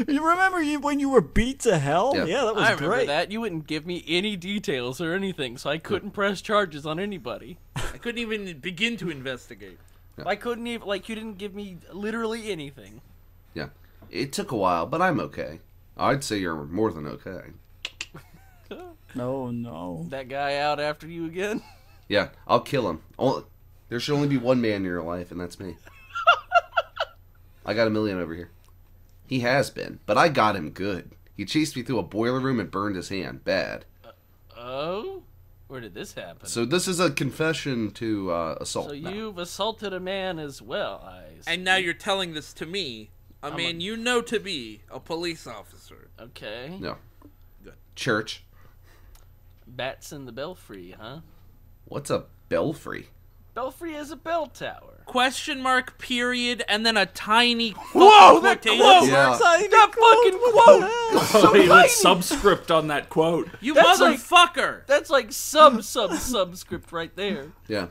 Speaker 4: You remember when you were beat to hell?
Speaker 1: Yeah.
Speaker 4: Yeah, that was
Speaker 2: I remember
Speaker 4: great.
Speaker 2: that. You wouldn't give me any details or anything, so I couldn't press charges on anybody.
Speaker 3: I couldn't even begin to investigate.
Speaker 2: I couldn't even, like, you didn't give me literally anything.
Speaker 1: Yeah. It took a while, but I'm okay. I'd say you're more than okay.
Speaker 4: No.
Speaker 2: That guy out after you again?
Speaker 1: Yeah, I'll kill him. There should only be one man in your life, and that's me. I got $1 million over here. He has been, but I got him good. He chased me through a boiler room and burned his hand. Bad.
Speaker 2: Oh? Where did this happen?
Speaker 1: So this is a confession to assault.
Speaker 2: So
Speaker 1: now.
Speaker 2: you've assaulted a man as well, I see.
Speaker 3: And now you're telling this to me, a man you know to be a police officer.
Speaker 2: Okay.
Speaker 1: No.
Speaker 3: Good.
Speaker 1: Church.
Speaker 2: Bats in the belfry, huh?
Speaker 1: What's a belfry?
Speaker 2: Belfry is a bell tower.
Speaker 3: Question mark, period, and then a tiny
Speaker 2: Whoa, that
Speaker 3: quotation
Speaker 2: quote!
Speaker 1: Yeah.
Speaker 2: That fucking quote!
Speaker 5: Oh, he went subscript on that quote.
Speaker 3: You
Speaker 2: That's like-
Speaker 3: motherfucker!
Speaker 2: That's like subscript right there.
Speaker 1: Yeah.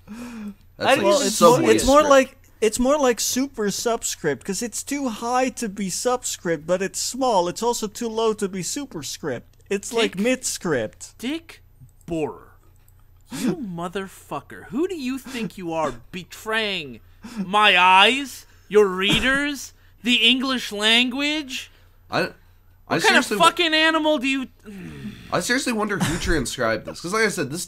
Speaker 2: I
Speaker 1: That's
Speaker 2: didn't
Speaker 4: Well,
Speaker 2: even
Speaker 4: it's
Speaker 2: Subway
Speaker 4: more, it's more
Speaker 1: script.
Speaker 4: like it's more like super subscript because it's too high to be subscript, but it's small. It's also too low to be superscript. It's like
Speaker 3: Dick.
Speaker 4: mid-script.
Speaker 3: Dick Borer. You motherfucker. Who do you think you are betraying my eyes, your readers, the English language?
Speaker 1: I
Speaker 3: What kind of
Speaker 1: seriously,
Speaker 3: fucking animal do you...
Speaker 1: I seriously wonder who transcribed this, because like I said, this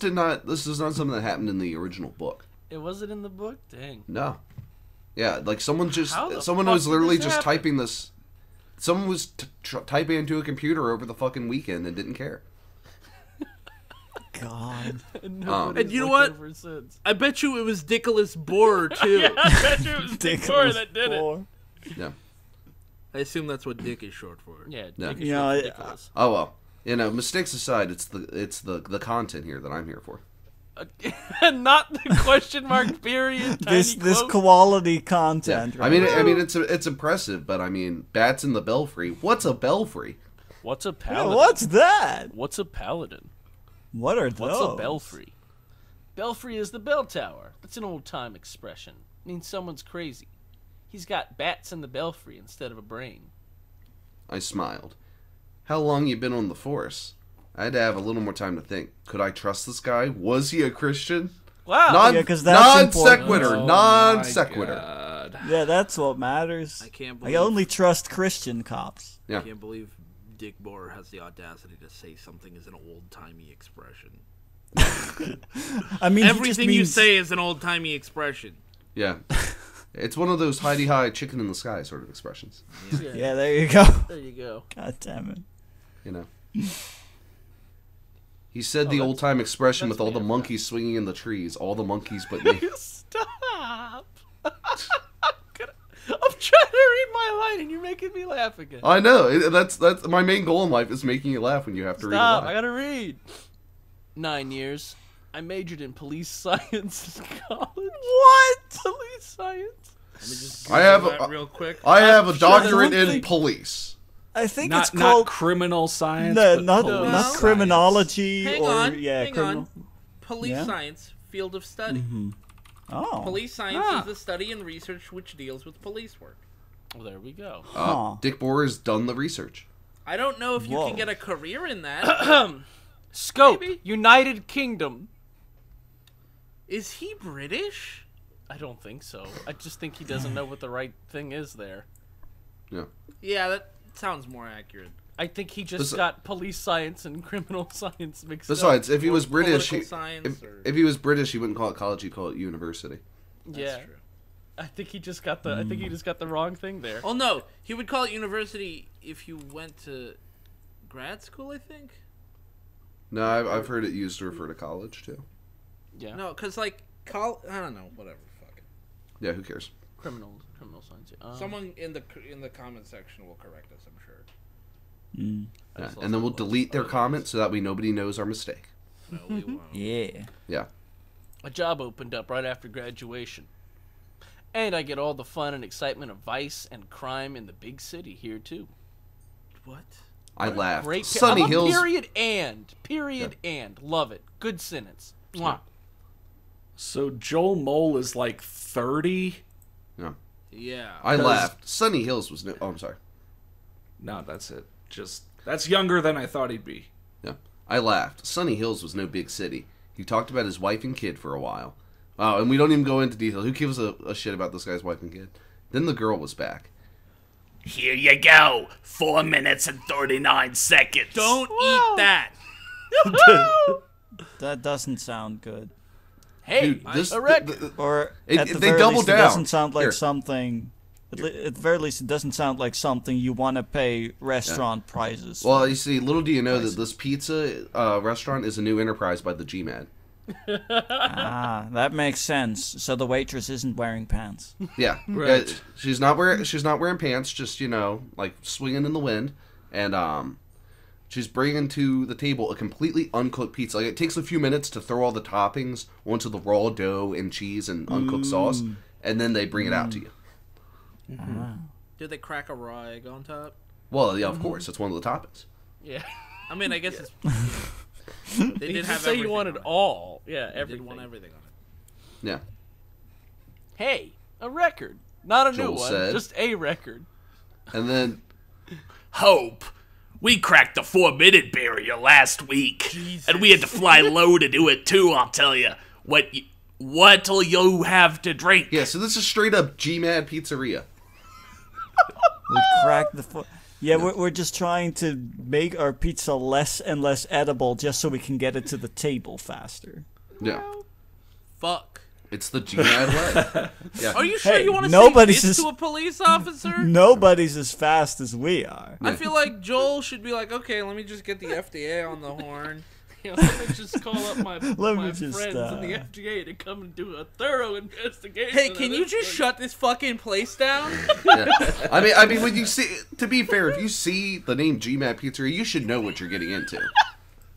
Speaker 1: is not something that happened in the original book.
Speaker 2: It wasn't in the book? Dang.
Speaker 1: No. Yeah, like someone
Speaker 2: How the
Speaker 1: was
Speaker 2: fuck did
Speaker 1: literally
Speaker 2: this
Speaker 1: just
Speaker 2: happen?
Speaker 1: typing this. Someone was typing into a computer over the fucking weekend and didn't care.
Speaker 4: God.
Speaker 2: And nobody's
Speaker 3: And you know
Speaker 2: looked
Speaker 3: what?
Speaker 2: over since.
Speaker 3: I bet you it was Dickolas Borer, too.
Speaker 2: Yeah, I bet you it was Dick Bohr that did it.
Speaker 4: Bohr.
Speaker 1: Yeah.
Speaker 3: I assume that's what Dick is short for.
Speaker 2: Yeah,
Speaker 1: Yeah.
Speaker 2: Dick is
Speaker 4: Yeah,
Speaker 2: ridiculous.
Speaker 1: Oh well. You know, mistakes aside, it's the content here that I'm here for.
Speaker 2: Not the question mark period. Tiny
Speaker 4: This
Speaker 2: quote.
Speaker 4: quality content.
Speaker 1: I mean, it's impressive, but I mean, bats in the belfry. What's a belfry?
Speaker 2: What's a
Speaker 4: Yeah,
Speaker 2: paladin?
Speaker 4: what's that?
Speaker 2: What's a paladin?
Speaker 4: What are those?
Speaker 2: What's a belfry? Belfry is the bell tower. That's an old-time expression. It means someone's crazy. He's got bats in the belfry instead of a brain.
Speaker 1: I smiled. How long you been on the force? I had to have a little more time to think. Could I trust this guy? Was he a Christian?
Speaker 2: Wow.
Speaker 4: Yeah, 'cause that's
Speaker 1: non sequitur.
Speaker 5: Oh
Speaker 1: non
Speaker 5: my
Speaker 1: sequitur.
Speaker 5: God.
Speaker 4: Yeah, that's what matters.
Speaker 3: I can't
Speaker 4: I
Speaker 3: believe.
Speaker 4: only trust Christian cops.
Speaker 1: Yeah.
Speaker 3: I can't believe Dick Boer has the audacity to say something is an old-timey expression.
Speaker 4: I mean, he just
Speaker 3: Everything you
Speaker 4: means-
Speaker 3: say is an old-timey expression.
Speaker 1: Yeah. It's one of those hidey high chicken in the sky sort of expressions.
Speaker 4: Yeah, there you go.
Speaker 2: There you go.
Speaker 4: God damn it.
Speaker 1: You know. He said the old time expression with all the
Speaker 2: me.
Speaker 1: monkeys swinging in the trees. All the monkeys but me.
Speaker 2: Stop. I'm trying to read my line and you're making me laugh again.
Speaker 1: I know. That's my main goal in life is making you laugh when you have to read a
Speaker 2: Stop.
Speaker 1: line.
Speaker 2: I gotta read. 9 years. I majored in police science in college. What? Police science?
Speaker 3: Let me just
Speaker 1: I have
Speaker 3: Google
Speaker 1: a-
Speaker 3: that real quick.
Speaker 1: I have a
Speaker 2: I'm sure there's
Speaker 1: doctorate in
Speaker 4: something-
Speaker 1: police.
Speaker 4: I think
Speaker 5: Not
Speaker 4: it's called
Speaker 5: criminal science,
Speaker 4: no,
Speaker 5: but
Speaker 4: not
Speaker 5: police
Speaker 4: not
Speaker 5: science.
Speaker 4: criminology
Speaker 3: Hang
Speaker 4: or
Speaker 3: on,
Speaker 4: yeah,
Speaker 3: hang
Speaker 4: criminal.
Speaker 3: on. Police
Speaker 4: Yeah?
Speaker 3: science, field of study.
Speaker 4: Oh,
Speaker 3: Police science
Speaker 2: Ah.
Speaker 3: is the study and research which deals with police work.
Speaker 2: Well, there we go.
Speaker 4: Huh.
Speaker 1: Dick Boer has done the research.
Speaker 3: I don't know if you
Speaker 4: Whoa.
Speaker 3: can get a career in that.
Speaker 2: Scope.
Speaker 3: Maybe.
Speaker 2: United Kingdom.
Speaker 3: Is he British?
Speaker 2: I don't think so. I just think he doesn't know what the right thing is there.
Speaker 1: Yeah.
Speaker 3: Yeah, that sounds more accurate.
Speaker 2: I think he just
Speaker 1: Listen-
Speaker 2: got police science and criminal science mixed
Speaker 1: Besides,
Speaker 2: up.
Speaker 1: if he was British,
Speaker 3: Political science or-
Speaker 1: if he was British, he wouldn't call it college. He'd call it university.
Speaker 3: That's
Speaker 2: Yeah.
Speaker 3: true.
Speaker 2: I think he just got the. I think he just got the wrong thing there.
Speaker 3: Oh no, he would call it university if you went to grad school, I think.
Speaker 1: No, I've heard it used to refer to college too.
Speaker 2: Yeah.
Speaker 3: No, because like I don't know, whatever. Fuck it.
Speaker 1: Yeah, who cares?
Speaker 2: Criminal science. Yeah.
Speaker 3: Someone in the comment section will correct us, I'm sure.
Speaker 2: I
Speaker 1: Yeah.
Speaker 2: just
Speaker 1: And then we'll
Speaker 2: lost
Speaker 1: delete their
Speaker 2: my
Speaker 1: comment so that way nobody knows our mistake.
Speaker 3: No, we won't.
Speaker 4: yeah.
Speaker 1: Yeah.
Speaker 2: A job opened up right after graduation. And I get all the fun and excitement of vice and crime in the big city here too.
Speaker 3: What?
Speaker 1: I laughed.
Speaker 2: Great.
Speaker 1: Sunny
Speaker 2: I'm a
Speaker 1: Hills.
Speaker 2: Period and. Love it. Good sentence. Mwah.
Speaker 5: So Joel Mole is like 30?
Speaker 1: Yeah.
Speaker 3: Yeah.
Speaker 1: I laughed. Sunny Hills was no. Oh, I'm sorry.
Speaker 5: No, that's it. That's younger than I thought he'd be.
Speaker 1: Yeah. I laughed. Sunny Hills was no big city. He talked about his wife and kid for a while. And we don't even go into detail. Who gives a shit about this guy's wife and kid? Then the girl was back.
Speaker 6: Here you go. 4 minutes and 39 seconds.
Speaker 3: Don't eat that.
Speaker 4: That doesn't sound good.
Speaker 2: Hey,
Speaker 1: Dude, this
Speaker 2: a record.
Speaker 4: Or
Speaker 1: It-
Speaker 4: at the
Speaker 1: they
Speaker 4: very
Speaker 1: double
Speaker 4: least,
Speaker 1: down.
Speaker 4: it doesn't sound like
Speaker 1: Here.
Speaker 4: something. At the very least, it doesn't sound like something you want to pay restaurant prices.
Speaker 1: Well,
Speaker 4: for.
Speaker 1: you see, little do you know that this pizza restaurant is a new enterprise by the GMAD.
Speaker 4: That makes sense. So the waitress isn't wearing pants.
Speaker 1: Yeah,
Speaker 5: Right.
Speaker 1: she's not wearing pants, just like swinging in the wind, and she's bringing to the table a completely uncooked pizza. Like it takes a few minutes to throw all the toppings onto the raw dough and cheese and uncooked sauce, and then they bring it out to you.
Speaker 3: Did they crack a raw egg on top?
Speaker 1: Well, yeah, of course, it's one of the toppings.
Speaker 2: Yeah.
Speaker 3: I mean, I guess it's. They
Speaker 2: He
Speaker 3: did
Speaker 2: just
Speaker 3: have
Speaker 2: say you
Speaker 3: everything
Speaker 2: wanted
Speaker 3: on it.
Speaker 2: all. Yeah,
Speaker 3: They
Speaker 2: everything.
Speaker 3: did want everything on it.
Speaker 1: Yeah,
Speaker 2: Hey, a record. Not a new
Speaker 1: Joel
Speaker 2: one,
Speaker 1: said.
Speaker 2: just a record.
Speaker 1: and then
Speaker 6: Hope. We cracked the 4-minute barrier last week. And we had to fly low to do it too, I'll tell you. What'll you have to drink?
Speaker 1: yeah, so this is straight up GMAD pizzeria.
Speaker 4: We cracked the foot. Yeah, we're just trying to make our pizza less and less edible just so we can get it to the table faster.
Speaker 1: Yeah,
Speaker 3: Fuck.
Speaker 1: it's the GMAD way. Yeah,
Speaker 3: Are you sure
Speaker 4: Hey,
Speaker 3: you want to
Speaker 4: nobody's
Speaker 3: say this
Speaker 4: just-
Speaker 3: to a police officer?
Speaker 4: Nobody's as fast as we are.
Speaker 3: I feel like Joel should be like, okay, let me just get the FDA on the horn.
Speaker 2: You know, let me just call up my,
Speaker 4: Let
Speaker 2: my
Speaker 4: me just,
Speaker 2: friends in the FDA to come and do a thorough investigation.
Speaker 3: Hey,
Speaker 2: of
Speaker 3: can you
Speaker 2: this
Speaker 3: just
Speaker 2: thing.
Speaker 3: shut this fucking place down?
Speaker 1: yeah. I mean, when you see, to be fair, if you see the name GMAD pizzeria, you should know what you're getting into.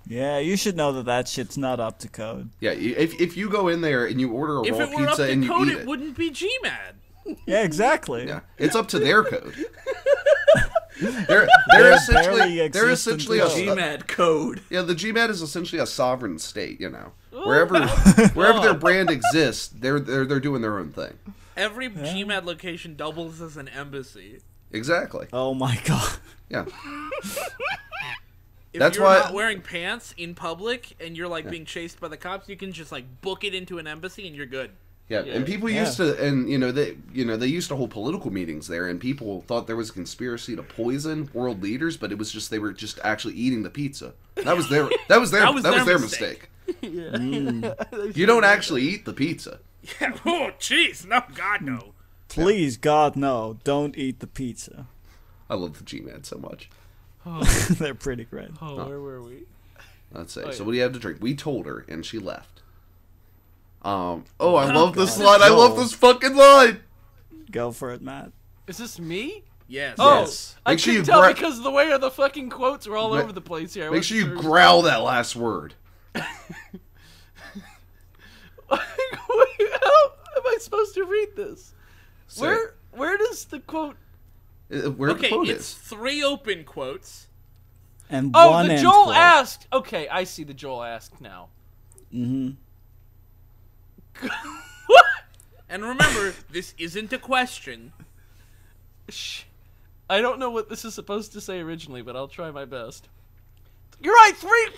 Speaker 4: Yeah, you should know that shit's not up to code.
Speaker 1: Yeah, if you go in there and you order a
Speaker 3: If
Speaker 1: raw
Speaker 3: it were up
Speaker 1: pizza
Speaker 3: to
Speaker 1: and you
Speaker 3: code,
Speaker 1: eat
Speaker 3: it
Speaker 1: it,
Speaker 3: wouldn't be GMAD.
Speaker 4: Yeah, exactly.
Speaker 1: yeah, it's up to their code. They're essentially
Speaker 4: barely
Speaker 1: they're
Speaker 4: existent
Speaker 1: essentially
Speaker 4: though.
Speaker 6: GMAD code.
Speaker 1: yeah. The GMAT is essentially a sovereign state. Wherever their brand exists, they're doing their own thing.
Speaker 3: Every GMAT location doubles as an embassy.
Speaker 1: Exactly.
Speaker 4: Oh my god.
Speaker 1: Yeah.
Speaker 3: If
Speaker 1: That's
Speaker 3: you're
Speaker 1: why-
Speaker 3: not wearing pants in public and you're like being chased by the cops, you can just like book it into an embassy and you're good.
Speaker 1: Yeah, and people used to, and they used to hold political meetings there, and people thought there was a conspiracy to poison world leaders, but it was just they were just actually eating the pizza. That was their mistake. You don't actually eat the pizza.
Speaker 3: Yeah. Oh, jeez. No, God, no.
Speaker 4: Please, God, no. Don't eat the pizza.
Speaker 1: I love the GMAD so much.
Speaker 4: They're pretty great.
Speaker 2: Oh, where were we?
Speaker 1: Let's say.
Speaker 2: Oh,
Speaker 1: So
Speaker 2: yeah.
Speaker 1: what do you have to drink? We told her, and she left. I love this
Speaker 4: God.
Speaker 1: line. I love this fucking line.
Speaker 4: Go for it, Matt.
Speaker 2: Is this me?
Speaker 3: Yes.
Speaker 2: Oh,
Speaker 1: Yes.
Speaker 2: I
Speaker 1: Make sure
Speaker 2: couldn't
Speaker 1: you
Speaker 2: tell
Speaker 1: gra-
Speaker 2: because the way the fucking quotes were all
Speaker 1: Ma-
Speaker 2: over the place here. I
Speaker 1: Make sure
Speaker 2: wasn't
Speaker 1: you
Speaker 2: sure.
Speaker 1: growl that last word.
Speaker 2: How am I supposed to read this?
Speaker 1: Say it.
Speaker 2: Where does the quote?
Speaker 1: Where the
Speaker 3: Okay,
Speaker 1: quote
Speaker 3: it's
Speaker 1: is.
Speaker 3: 3 open quotes.
Speaker 4: And
Speaker 2: Oh,
Speaker 4: one
Speaker 2: the
Speaker 4: end
Speaker 2: Joel
Speaker 4: quote.
Speaker 2: asked. Okay, I see the Joel asked now.
Speaker 4: Mm-hmm.
Speaker 2: What?
Speaker 3: And remember, this isn't a question.
Speaker 2: Shh. I don't know what this is supposed to say originally, but I'll try my best. You're right. Three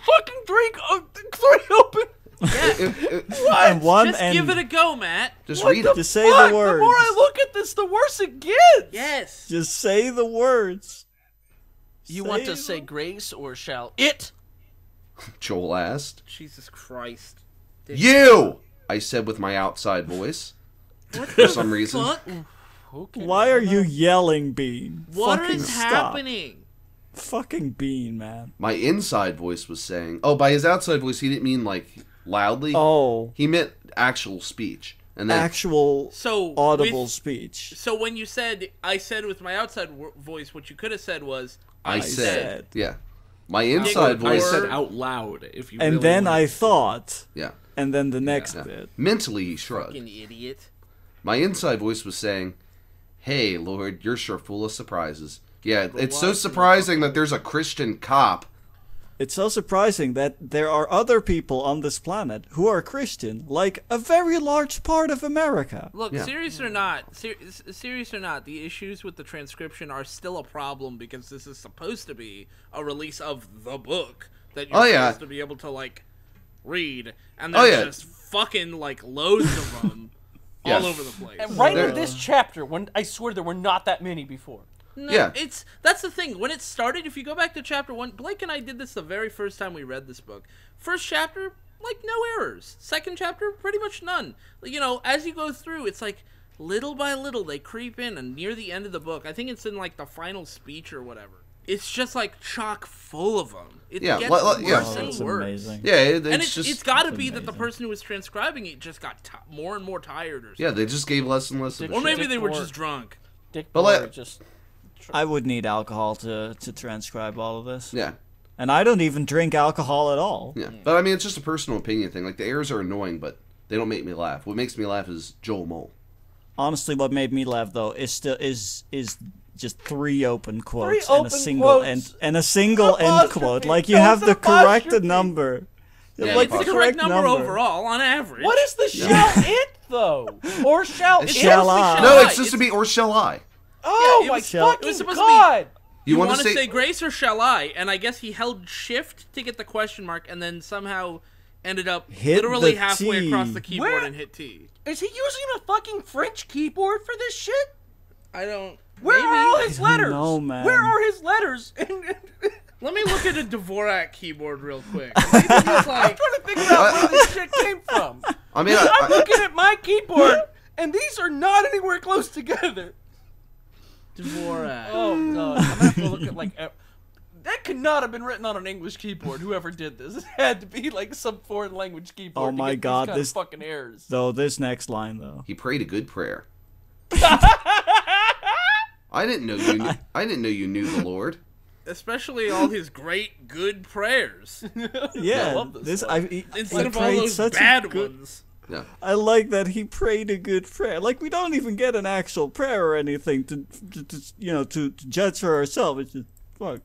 Speaker 2: open.
Speaker 3: Yeah.
Speaker 4: And one
Speaker 3: Just
Speaker 4: end.
Speaker 3: give it a go, Matt.
Speaker 1: Just
Speaker 2: What
Speaker 1: read
Speaker 2: the
Speaker 1: it.
Speaker 4: Just say
Speaker 2: fuck?
Speaker 4: the words.
Speaker 2: The more I look at this, the worse it gets.
Speaker 3: Yes.
Speaker 4: Just say the words.
Speaker 2: You want to
Speaker 4: Say
Speaker 2: say grace or shall it?
Speaker 1: Joel asked.
Speaker 3: Jesus Christ.
Speaker 1: You! I said with my outside voice. For some reason.
Speaker 3: Fuck?
Speaker 2: Okay.
Speaker 4: Why are you yelling, Bean?
Speaker 3: What
Speaker 4: Fucking
Speaker 3: is
Speaker 4: stop.
Speaker 3: happening?
Speaker 4: Fucking Bean, man.
Speaker 1: My inside voice was saying. Oh, by his outside voice, he didn't mean like loudly.
Speaker 4: Oh,
Speaker 1: He meant actual speech. And then
Speaker 4: actual
Speaker 3: So
Speaker 4: audible
Speaker 3: with-
Speaker 4: speech.
Speaker 3: So when you said I said with my outside voice, what you could have said was
Speaker 1: I
Speaker 3: said.
Speaker 1: said. Yeah. My inside
Speaker 3: I
Speaker 6: I
Speaker 1: voice.
Speaker 6: said out loud. If you
Speaker 4: And
Speaker 6: really
Speaker 4: then
Speaker 6: want.
Speaker 4: I thought,
Speaker 1: Yeah.
Speaker 4: and then the next
Speaker 1: Yeah.
Speaker 4: bit.
Speaker 1: Mentally, he shrugged.
Speaker 3: Fucking idiot.
Speaker 1: My inside voice was saying, "Hey, Lord, you're sure full of surprises." Yeah, it's so surprising that there's a Christian cop.
Speaker 4: It's so surprising that there are other people on this planet who are Christian, like a very large part of America.
Speaker 3: Look,
Speaker 1: Yeah.
Speaker 3: serious or not, serious or not, the issues with the transcription are still a problem because this is supposed to be a release of the book that you're
Speaker 1: Oh, yeah.
Speaker 3: supposed to be able to like read, and
Speaker 1: Oh,
Speaker 3: there's
Speaker 1: yeah.
Speaker 3: just fucking like loads of them
Speaker 1: Yeah.
Speaker 3: all over the place.
Speaker 2: And right
Speaker 1: There-
Speaker 2: in this chapter, when I swear there were not that many before.
Speaker 3: No,
Speaker 1: Yeah.
Speaker 3: that's the thing. When it started, if you go back to chapter 1, Blake and I did this the very first time we read this book. First chapter, like no errors. Second chapter, pretty much none. You know, as you go through, it's like little by little they creep in, and near the end of the book, I think it's in like the final speech or whatever. It's just like chock full of them. It
Speaker 1: Yeah,
Speaker 3: gets
Speaker 1: well,
Speaker 3: worse
Speaker 1: yeah.
Speaker 4: Oh,
Speaker 3: and
Speaker 4: that's
Speaker 3: worse.
Speaker 4: amazing.
Speaker 1: Yeah,
Speaker 3: And
Speaker 1: it's just.
Speaker 3: it's got to be that the
Speaker 4: amazing.
Speaker 3: person who was transcribing it just got more and more tired or something.
Speaker 1: Yeah, they just gave less and less of a
Speaker 3: Or
Speaker 1: shit.
Speaker 3: maybe
Speaker 2: Dick
Speaker 3: they were
Speaker 2: Ward.
Speaker 3: just drunk.
Speaker 2: Dick
Speaker 1: But
Speaker 2: Boy
Speaker 1: like-
Speaker 2: just.
Speaker 4: I would need alcohol to transcribe all of this.
Speaker 1: Yeah,
Speaker 4: And I don't even drink alcohol at all.
Speaker 1: yeah. But I mean, it's just a personal opinion thing. Like, the errors are annoying, but they don't make me laugh. What makes me laugh is Joel Mole.
Speaker 4: Honestly, what made me laugh though is just 3 open quotes
Speaker 2: Three
Speaker 4: and a
Speaker 2: open
Speaker 4: single
Speaker 2: quotes.
Speaker 4: end and a single end
Speaker 2: Apostrophe.
Speaker 4: quote. Like you
Speaker 2: That
Speaker 4: have
Speaker 2: was
Speaker 4: the
Speaker 2: an
Speaker 4: correct
Speaker 2: apostrophe.
Speaker 4: number.
Speaker 3: Yeah,
Speaker 4: Like
Speaker 3: it's the correct number overall on average.
Speaker 2: What is the shall it though? Or shall it?
Speaker 4: Shall
Speaker 3: mostly
Speaker 4: I?
Speaker 3: shall
Speaker 1: No,
Speaker 3: I.
Speaker 1: it's supposed to be or shall I.
Speaker 2: Oh
Speaker 3: Yeah, it
Speaker 2: my
Speaker 3: was-
Speaker 4: shall-
Speaker 2: fucking
Speaker 3: it was supposed to be-
Speaker 2: god!
Speaker 1: You want
Speaker 3: want
Speaker 1: to
Speaker 3: say grace or shall I? And I guess he held shift to get the question mark, and then somehow ended up
Speaker 4: Hit
Speaker 3: literally
Speaker 4: the
Speaker 3: halfway
Speaker 4: T.
Speaker 3: across the keyboard
Speaker 2: Where-
Speaker 3: and hit T.
Speaker 2: Is he using a fucking French keyboard for this shit?
Speaker 3: I don't.
Speaker 2: Where
Speaker 3: maybe.
Speaker 2: are all his
Speaker 4: I don't
Speaker 2: letters?
Speaker 4: know, man.
Speaker 2: Where are his letters?
Speaker 3: Let me look at a Dvorak keyboard real quick. Maybe he's
Speaker 2: I'm
Speaker 3: like,
Speaker 2: trying to figure out where this shit came from.
Speaker 1: I mean,
Speaker 2: I'm looking at my keyboard, and these are not anywhere close together.
Speaker 3: Dvorak.
Speaker 2: Oh god, I'm gonna have to look at like. That could not have been written on an English keyboard. Whoever did this, it had to be like some foreign language keyboard.
Speaker 4: Oh
Speaker 2: to
Speaker 4: my
Speaker 2: get
Speaker 4: God,
Speaker 2: these kind
Speaker 4: this-
Speaker 2: of fucking errors.
Speaker 4: Though this next line though.
Speaker 1: he prayed a good prayer. I didn't know you. I didn't know you knew the Lord.
Speaker 3: Especially all his great, good prayers.
Speaker 4: Yeah,
Speaker 2: love this
Speaker 4: this
Speaker 2: one.
Speaker 4: I
Speaker 3: Instead of all
Speaker 4: prayed
Speaker 3: those
Speaker 4: such a
Speaker 3: bad
Speaker 4: good-
Speaker 3: ones.
Speaker 1: Yeah.
Speaker 4: I like that he prayed a good prayer. Like, we don't even get an actual prayer or anything to judge for ourselves. It's just, fuck.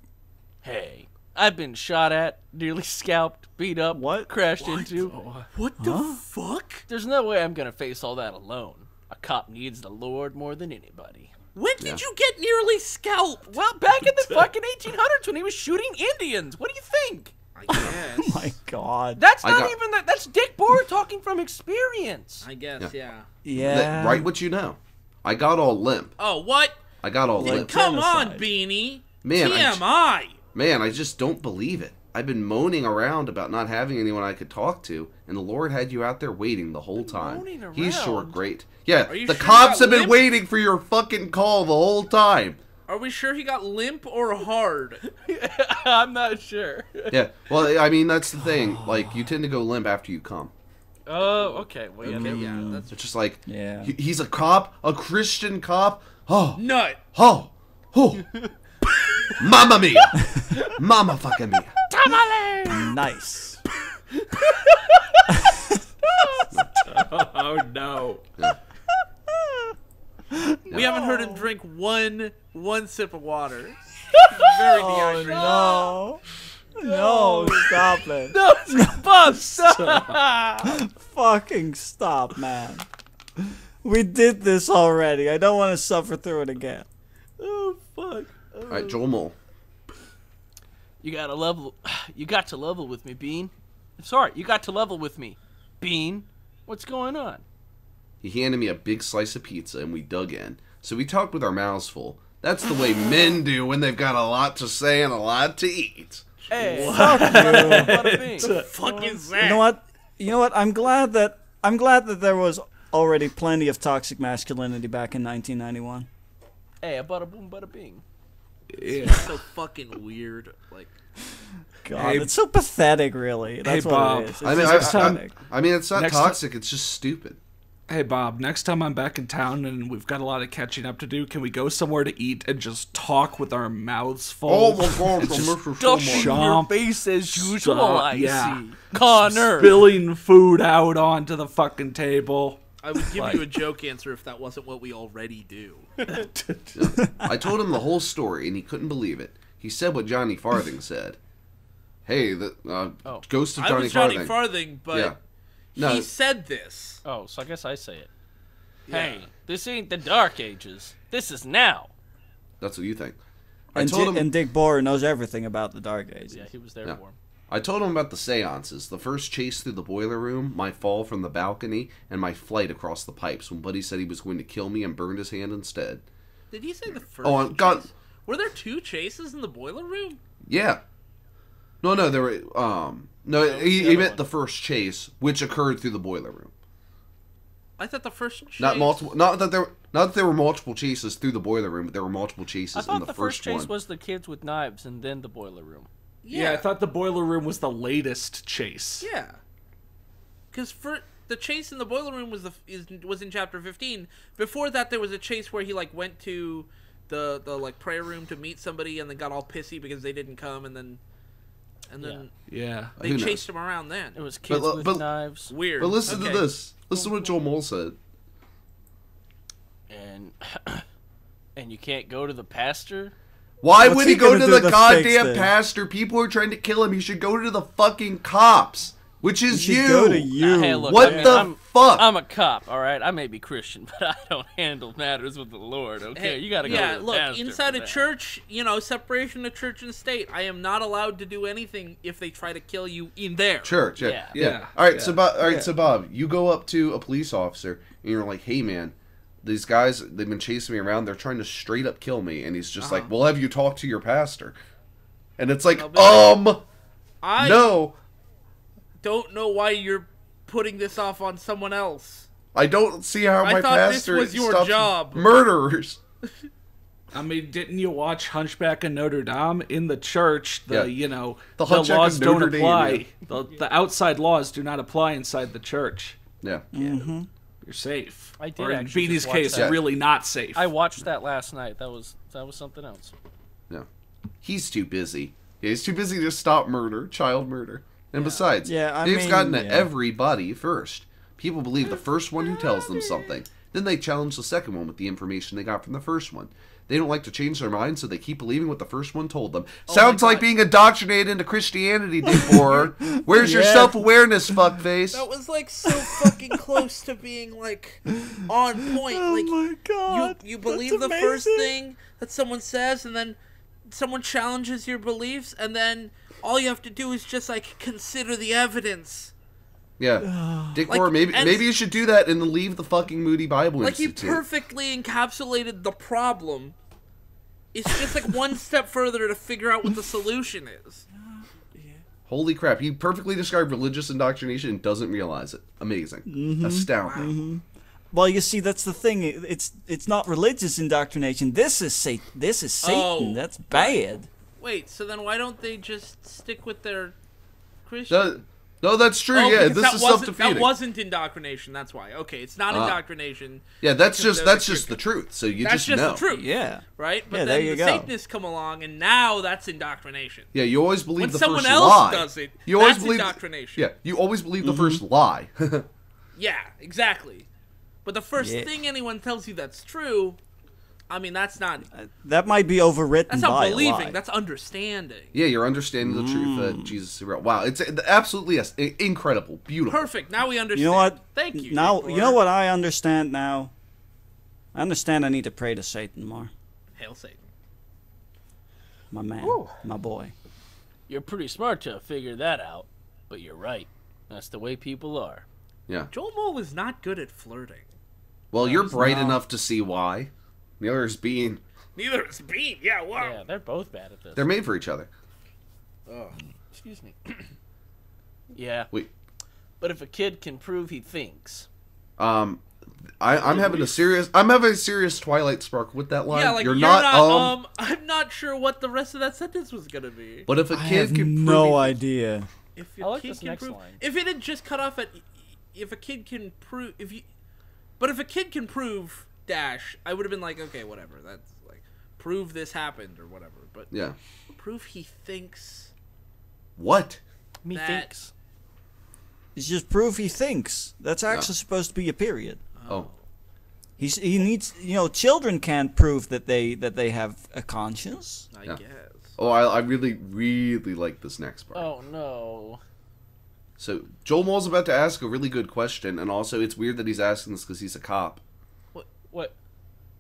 Speaker 2: Hey, I've been shot at, nearly scalped, beat up,
Speaker 4: What?
Speaker 2: crashed into.
Speaker 3: What the fuck?
Speaker 2: There's no way I'm gonna face all that alone. A cop needs the Lord more than anybody.
Speaker 3: When did you get nearly scalped?
Speaker 2: Well, back in the fucking 1800s when he was shooting Indians. What do you think?
Speaker 3: I guess.
Speaker 4: Oh my god.
Speaker 2: That's
Speaker 1: I
Speaker 2: not
Speaker 1: got-
Speaker 2: even that. That's Dick Boer talking from experience.
Speaker 3: I guess, yeah.
Speaker 4: Yeah.
Speaker 1: Write what you know. I got all limp.
Speaker 3: Oh, what?
Speaker 1: I got all limp.
Speaker 3: Come on,
Speaker 4: genocide.
Speaker 3: Beanie.
Speaker 1: Man,
Speaker 3: TMI.
Speaker 1: Man, I just don't believe it. I've been moaning around about not having anyone I could talk to, and the Lord had you out there waiting the whole time.
Speaker 2: Moaning
Speaker 1: He's sure
Speaker 2: around?
Speaker 1: great. Yeah,
Speaker 3: Are you
Speaker 1: the
Speaker 3: sure
Speaker 1: cops
Speaker 3: you
Speaker 1: have
Speaker 3: got
Speaker 1: been
Speaker 3: limp?
Speaker 1: waiting for your fucking call the whole time.
Speaker 3: Are we sure he got limp or hard?
Speaker 2: I'm not sure.
Speaker 1: Yeah, well, I mean, that's the thing. Like, you tend to go limp after you come.
Speaker 2: Oh, okay. Well, yeah, there we
Speaker 3: Yeah,
Speaker 2: go.
Speaker 3: that's
Speaker 1: It's just like,
Speaker 4: Yeah.
Speaker 1: he's a cop, a Christian cop. Oh,
Speaker 3: nut.
Speaker 1: oh, oh. Mamma mia. Mamma fucking mia.
Speaker 4: Nice.
Speaker 5: Oh no.
Speaker 3: We haven't heard him drink one sip of water. Very dehydrated.
Speaker 4: No. No, stop it.
Speaker 2: No, Bob, stop.
Speaker 4: Fucking stop, man. We did this already. I don't want to suffer through it again.
Speaker 2: Oh, fuck.
Speaker 1: All right, Joel Mole.
Speaker 2: You got to level with me, Bean. Sorry, you got to level with me, Bean. What's going on?
Speaker 1: He handed me a big slice of pizza, and we dug in. So we talked with our mouths full. That's the way men do when they've got a lot to say and a lot to eat.
Speaker 2: Hey,
Speaker 3: Fuck is that?
Speaker 4: You know what? I'm glad that there was already plenty of toxic masculinity back in 1991.
Speaker 2: hey, a bada boom, bada bing.
Speaker 3: It's so fucking weird. Like,
Speaker 4: God,
Speaker 5: Hey-
Speaker 4: it's so pathetic, really. That's what
Speaker 5: Bob.
Speaker 4: it is. It's
Speaker 1: I mean,
Speaker 4: just
Speaker 1: I
Speaker 4: pathetic.
Speaker 1: mean, it's not
Speaker 5: Next
Speaker 1: toxic. It's just stupid.
Speaker 5: Hey Bob, next time I'm back in town and we've got a lot of catching up to do, can we go somewhere to eat and just talk with our mouths full?
Speaker 1: Oh my gosh, I miss her so
Speaker 2: Stuff
Speaker 1: much.
Speaker 2: in your
Speaker 5: Chomp.
Speaker 2: face as usual,
Speaker 5: Stop,
Speaker 2: I
Speaker 5: yeah.
Speaker 2: see. Connor.
Speaker 5: Spilling food out onto the fucking table.
Speaker 3: I would give you a joke answer if that wasn't what we already do.
Speaker 1: I told him the whole story, and he couldn't believe it. He said what Johnny Farthing said. Hey, the ghost of
Speaker 3: I
Speaker 1: Johnny
Speaker 3: was Johnny
Speaker 1: Farthing.
Speaker 3: Farthing, but
Speaker 1: Yeah. No,
Speaker 3: he said this.
Speaker 2: Oh, so I guess I say it. Hey, this ain't the Dark Ages. This is now.
Speaker 1: that's what you think. I
Speaker 4: And,
Speaker 1: told him.
Speaker 4: and Dick Boer knows everything about the Dark Ages.
Speaker 2: Yeah, he was there
Speaker 1: Yeah.
Speaker 2: for him.
Speaker 1: I told him about the seances, the first chase through the boiler room, my fall from the balcony, and my flight across the pipes when Buddy said he was going to kill me and burned his hand instead.
Speaker 3: Did he say the first?
Speaker 1: Oh, God.
Speaker 3: chase? Were there 2 chases in the boiler room?
Speaker 1: Yeah. No, there were. No, he
Speaker 2: other
Speaker 1: meant
Speaker 2: one.
Speaker 1: the first chase, which occurred through the boiler room.
Speaker 3: I thought the first chase.
Speaker 1: Not multiple. Not that there were multiple chases through the boiler room, but there were multiple
Speaker 2: I
Speaker 1: chases in
Speaker 2: thought
Speaker 1: the
Speaker 2: the first chase
Speaker 1: one.
Speaker 2: was the kids with knives and then the boiler room.
Speaker 5: Yeah, I thought the boiler room was the latest chase.
Speaker 3: Yeah. Because for the chase in the boiler room was was in chapter 15. Before that, there was a chase where he like went to the like prayer room to meet somebody and then got all pissy because they didn't come and then
Speaker 5: Yeah.
Speaker 3: they
Speaker 1: Who knows?
Speaker 3: chased him around then.
Speaker 2: It was kids with
Speaker 1: but-
Speaker 2: knives.
Speaker 3: Weird.
Speaker 1: But listen
Speaker 3: Okay.
Speaker 1: to this. Listen to what Joel Mole said.
Speaker 2: And and you can't go to the pastor?
Speaker 1: Why
Speaker 4: What's
Speaker 1: would
Speaker 4: he
Speaker 1: he go
Speaker 4: gonna
Speaker 1: to
Speaker 4: do
Speaker 1: the
Speaker 4: to fix
Speaker 1: goddamn
Speaker 4: this?
Speaker 1: pastor? People are trying to kill him. He should go to the fucking cops, which is
Speaker 4: You
Speaker 1: you.
Speaker 4: should go to you.
Speaker 2: Hey, look,
Speaker 1: What
Speaker 2: I mean,
Speaker 1: the fuck?
Speaker 2: I'm a cop, all right? I may be Christian, but I don't handle matters with the Lord, okay? You gotta go
Speaker 3: Yeah,
Speaker 2: to the
Speaker 3: look,
Speaker 2: pastor
Speaker 3: inside
Speaker 2: for
Speaker 3: a
Speaker 2: that.
Speaker 3: church, separation of church and state. I am not allowed to do anything if they try to kill you in there.
Speaker 1: Church, yeah.
Speaker 2: Yeah.
Speaker 5: Yeah.
Speaker 1: All right,
Speaker 5: Yeah.
Speaker 1: so Bob, you go up to a police officer and you're like, "Hey, man, these guys, they've been chasing me around. They're trying to straight up kill me." And he's just like, "Well, have you talked to your pastor?" And it's like,
Speaker 3: I
Speaker 1: no,
Speaker 3: don't know why you're putting this off on someone else.
Speaker 1: I don't see how
Speaker 3: I
Speaker 1: my
Speaker 3: thought this
Speaker 1: pastor
Speaker 3: was your
Speaker 1: stops
Speaker 3: job.
Speaker 1: murderers.
Speaker 5: I mean, didn't you watch Hunchback of Notre Dame in the church?
Speaker 1: Yeah.
Speaker 5: The
Speaker 1: The Hunchback
Speaker 5: laws
Speaker 1: of
Speaker 5: don't
Speaker 1: Notre Dame,
Speaker 5: apply.
Speaker 1: yeah.
Speaker 5: The outside laws do not apply inside the church.
Speaker 1: Yeah.
Speaker 5: You're safe.
Speaker 2: I did
Speaker 5: Or in
Speaker 2: actually
Speaker 5: Beanie's
Speaker 2: just watch
Speaker 5: case,
Speaker 1: that.
Speaker 5: really not safe.
Speaker 2: I watched that last night. That was something else.
Speaker 1: Yeah. He's too busy. Yeah, he's too busy to stop murder, child murder. And besides,
Speaker 4: Yeah, I
Speaker 1: they've
Speaker 4: mean,
Speaker 1: gotten to
Speaker 4: yeah.
Speaker 1: everybody first. People believe the first one who tells them something. Then they challenge the second one with the information they got from the first one. They don't like to change their mind, so they keep believing what the first one told them. Sounds like being indoctrinated into Christianity, D4. Where's your self-awareness, fuckface?
Speaker 3: That was like so fucking close to being like on point.
Speaker 4: Oh
Speaker 3: Like,
Speaker 4: my god.
Speaker 3: you believe the first thing that someone says, and then someone challenges your beliefs, and then all you have to do is just like consider the evidence.
Speaker 1: Yeah. Dick
Speaker 3: Like,
Speaker 1: Moore, maybe
Speaker 3: and-
Speaker 1: you should do that and then leave the fucking Moody Bible
Speaker 3: Like, he
Speaker 1: Institute.
Speaker 3: perfectly encapsulated the problem. It's just like one step further to figure out what the solution is.
Speaker 1: Holy crap, he perfectly described religious indoctrination and doesn't realize it. Amazing. Astounding.
Speaker 4: Well, you see, that's the thing. It's not religious indoctrination. This is Satan.
Speaker 3: Oh.
Speaker 4: That's bad.
Speaker 3: Wait, so then why don't they just stick with their Christian?
Speaker 1: No, that's true,
Speaker 3: Oh,
Speaker 1: yeah.
Speaker 3: because
Speaker 1: This
Speaker 3: that
Speaker 1: is
Speaker 3: wasn't-
Speaker 1: self-defeating.
Speaker 3: That wasn't indoctrination, that's why. Okay, it's not indoctrination.
Speaker 1: Yeah, that's
Speaker 3: because
Speaker 1: just
Speaker 3: they're
Speaker 1: the truth. So you
Speaker 3: That's
Speaker 1: just know.
Speaker 3: the truth.
Speaker 4: Yeah.
Speaker 3: Right? But
Speaker 4: Yeah,
Speaker 3: then
Speaker 4: there you
Speaker 3: the
Speaker 4: go.
Speaker 3: Satanists come along, and now that's indoctrination.
Speaker 1: Yeah, you always believe
Speaker 3: When
Speaker 1: the
Speaker 3: someone
Speaker 1: first
Speaker 3: else
Speaker 1: lie.
Speaker 3: does it,
Speaker 1: you always
Speaker 3: that's
Speaker 1: believe
Speaker 3: indoctrination.
Speaker 1: Yeah, you always believe the first lie.
Speaker 3: Yeah, exactly. But the first
Speaker 4: Yeah.
Speaker 3: thing anyone tells you that's true, I mean, that's not
Speaker 4: That might be overwritten
Speaker 3: that's not
Speaker 4: by a
Speaker 3: believing.
Speaker 4: lie.
Speaker 3: That's understanding.
Speaker 1: Yeah, you're understanding the truth that Jesus is real. Wow, it's absolutely yes, incredible, beautiful.
Speaker 3: Perfect. Now we understand.
Speaker 4: You know what?
Speaker 3: Thank you.
Speaker 4: Now,
Speaker 3: Dick
Speaker 4: you know
Speaker 3: Porter.
Speaker 4: what I understand now? I understand I need to pray to Satan more.
Speaker 3: Hail Satan.
Speaker 4: My man. My boy.
Speaker 2: You're pretty smart to figure that out, but you're right. That's the way people are.
Speaker 1: Yeah.
Speaker 3: Joel Mole is not good at flirting.
Speaker 1: Well, you're bright
Speaker 4: not.
Speaker 1: enough to see why. The other is Bean.
Speaker 3: Neither is Bean. Yeah, wow.
Speaker 2: Yeah, they're both bad at this.
Speaker 1: They're made for each other.
Speaker 2: Excuse me. Yeah,
Speaker 1: Wait,
Speaker 2: but if a kid can prove he thinks,
Speaker 1: I'm having a serious Twilight spark with that line.
Speaker 3: Yeah, like
Speaker 1: you're not
Speaker 3: I'm not sure what the rest of that sentence was gonna be.
Speaker 1: But if a
Speaker 4: I
Speaker 1: kid
Speaker 4: have
Speaker 1: can
Speaker 4: no
Speaker 1: prove
Speaker 4: idea.
Speaker 3: If
Speaker 2: I
Speaker 3: your
Speaker 2: like
Speaker 3: kid
Speaker 2: this
Speaker 3: can
Speaker 2: next
Speaker 3: prove,
Speaker 2: line.
Speaker 3: if it had just cut off at, if a kid can prove, but if a kid can prove dash, I would have been like, okay, whatever. That's like, prove this happened or whatever. But
Speaker 1: Yeah.
Speaker 3: prove he thinks.
Speaker 1: What?
Speaker 2: methinks.
Speaker 4: It's just proof he thinks. That's actually supposed to be a period.
Speaker 1: Oh.
Speaker 4: He needs, children can't prove that they have a conscience.
Speaker 3: I
Speaker 1: Yeah.
Speaker 3: guess.
Speaker 1: Oh, I really, really like this next part.
Speaker 2: Oh no.
Speaker 1: So, Joel Mole's about to ask a really good question, and also it's weird that he's asking this because he's a cop.
Speaker 2: What?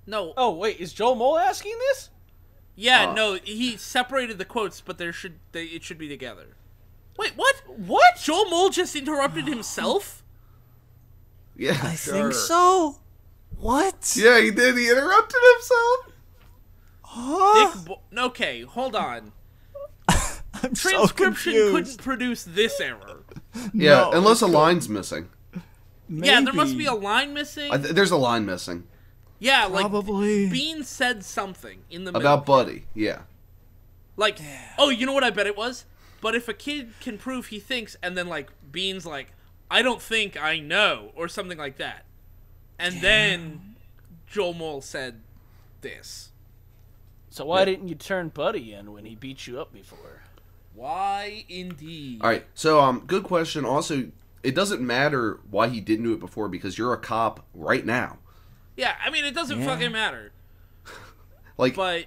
Speaker 3: No.
Speaker 2: Oh wait, is Joel Mole asking this?
Speaker 3: Yeah. No. He separated the quotes, but it should be together. Wait. What?
Speaker 2: What?
Speaker 3: Joel Mole just interrupted himself.
Speaker 1: Yeah.
Speaker 4: I think so. What?
Speaker 1: Yeah, he did. He interrupted himself.
Speaker 4: Huh?
Speaker 3: Okay, hold on.
Speaker 4: I'm so
Speaker 3: Transcription
Speaker 4: confused.
Speaker 3: couldn't produce this error.
Speaker 1: Yeah,
Speaker 4: No,
Speaker 1: unless a line's missing.
Speaker 3: Yeah, there must
Speaker 4: Maybe.
Speaker 3: be a line missing.
Speaker 1: There's a line missing.
Speaker 3: Yeah, like
Speaker 4: Probably.
Speaker 3: Bean said something in the middle.
Speaker 1: About Buddy, yeah.
Speaker 3: Like, oh, you know what I bet it was? But if a kid can prove he thinks, and then like Bean's like, I don't think I know, or something like that, and then Joel Mole said this.
Speaker 2: So why didn't you turn Buddy in when he beat you up before?
Speaker 3: Why indeed?
Speaker 1: All right, so good question. Also, it doesn't matter why he didn't do it before because you're a cop right now.
Speaker 3: Yeah, I mean it doesn't fucking matter.
Speaker 1: Like,
Speaker 3: But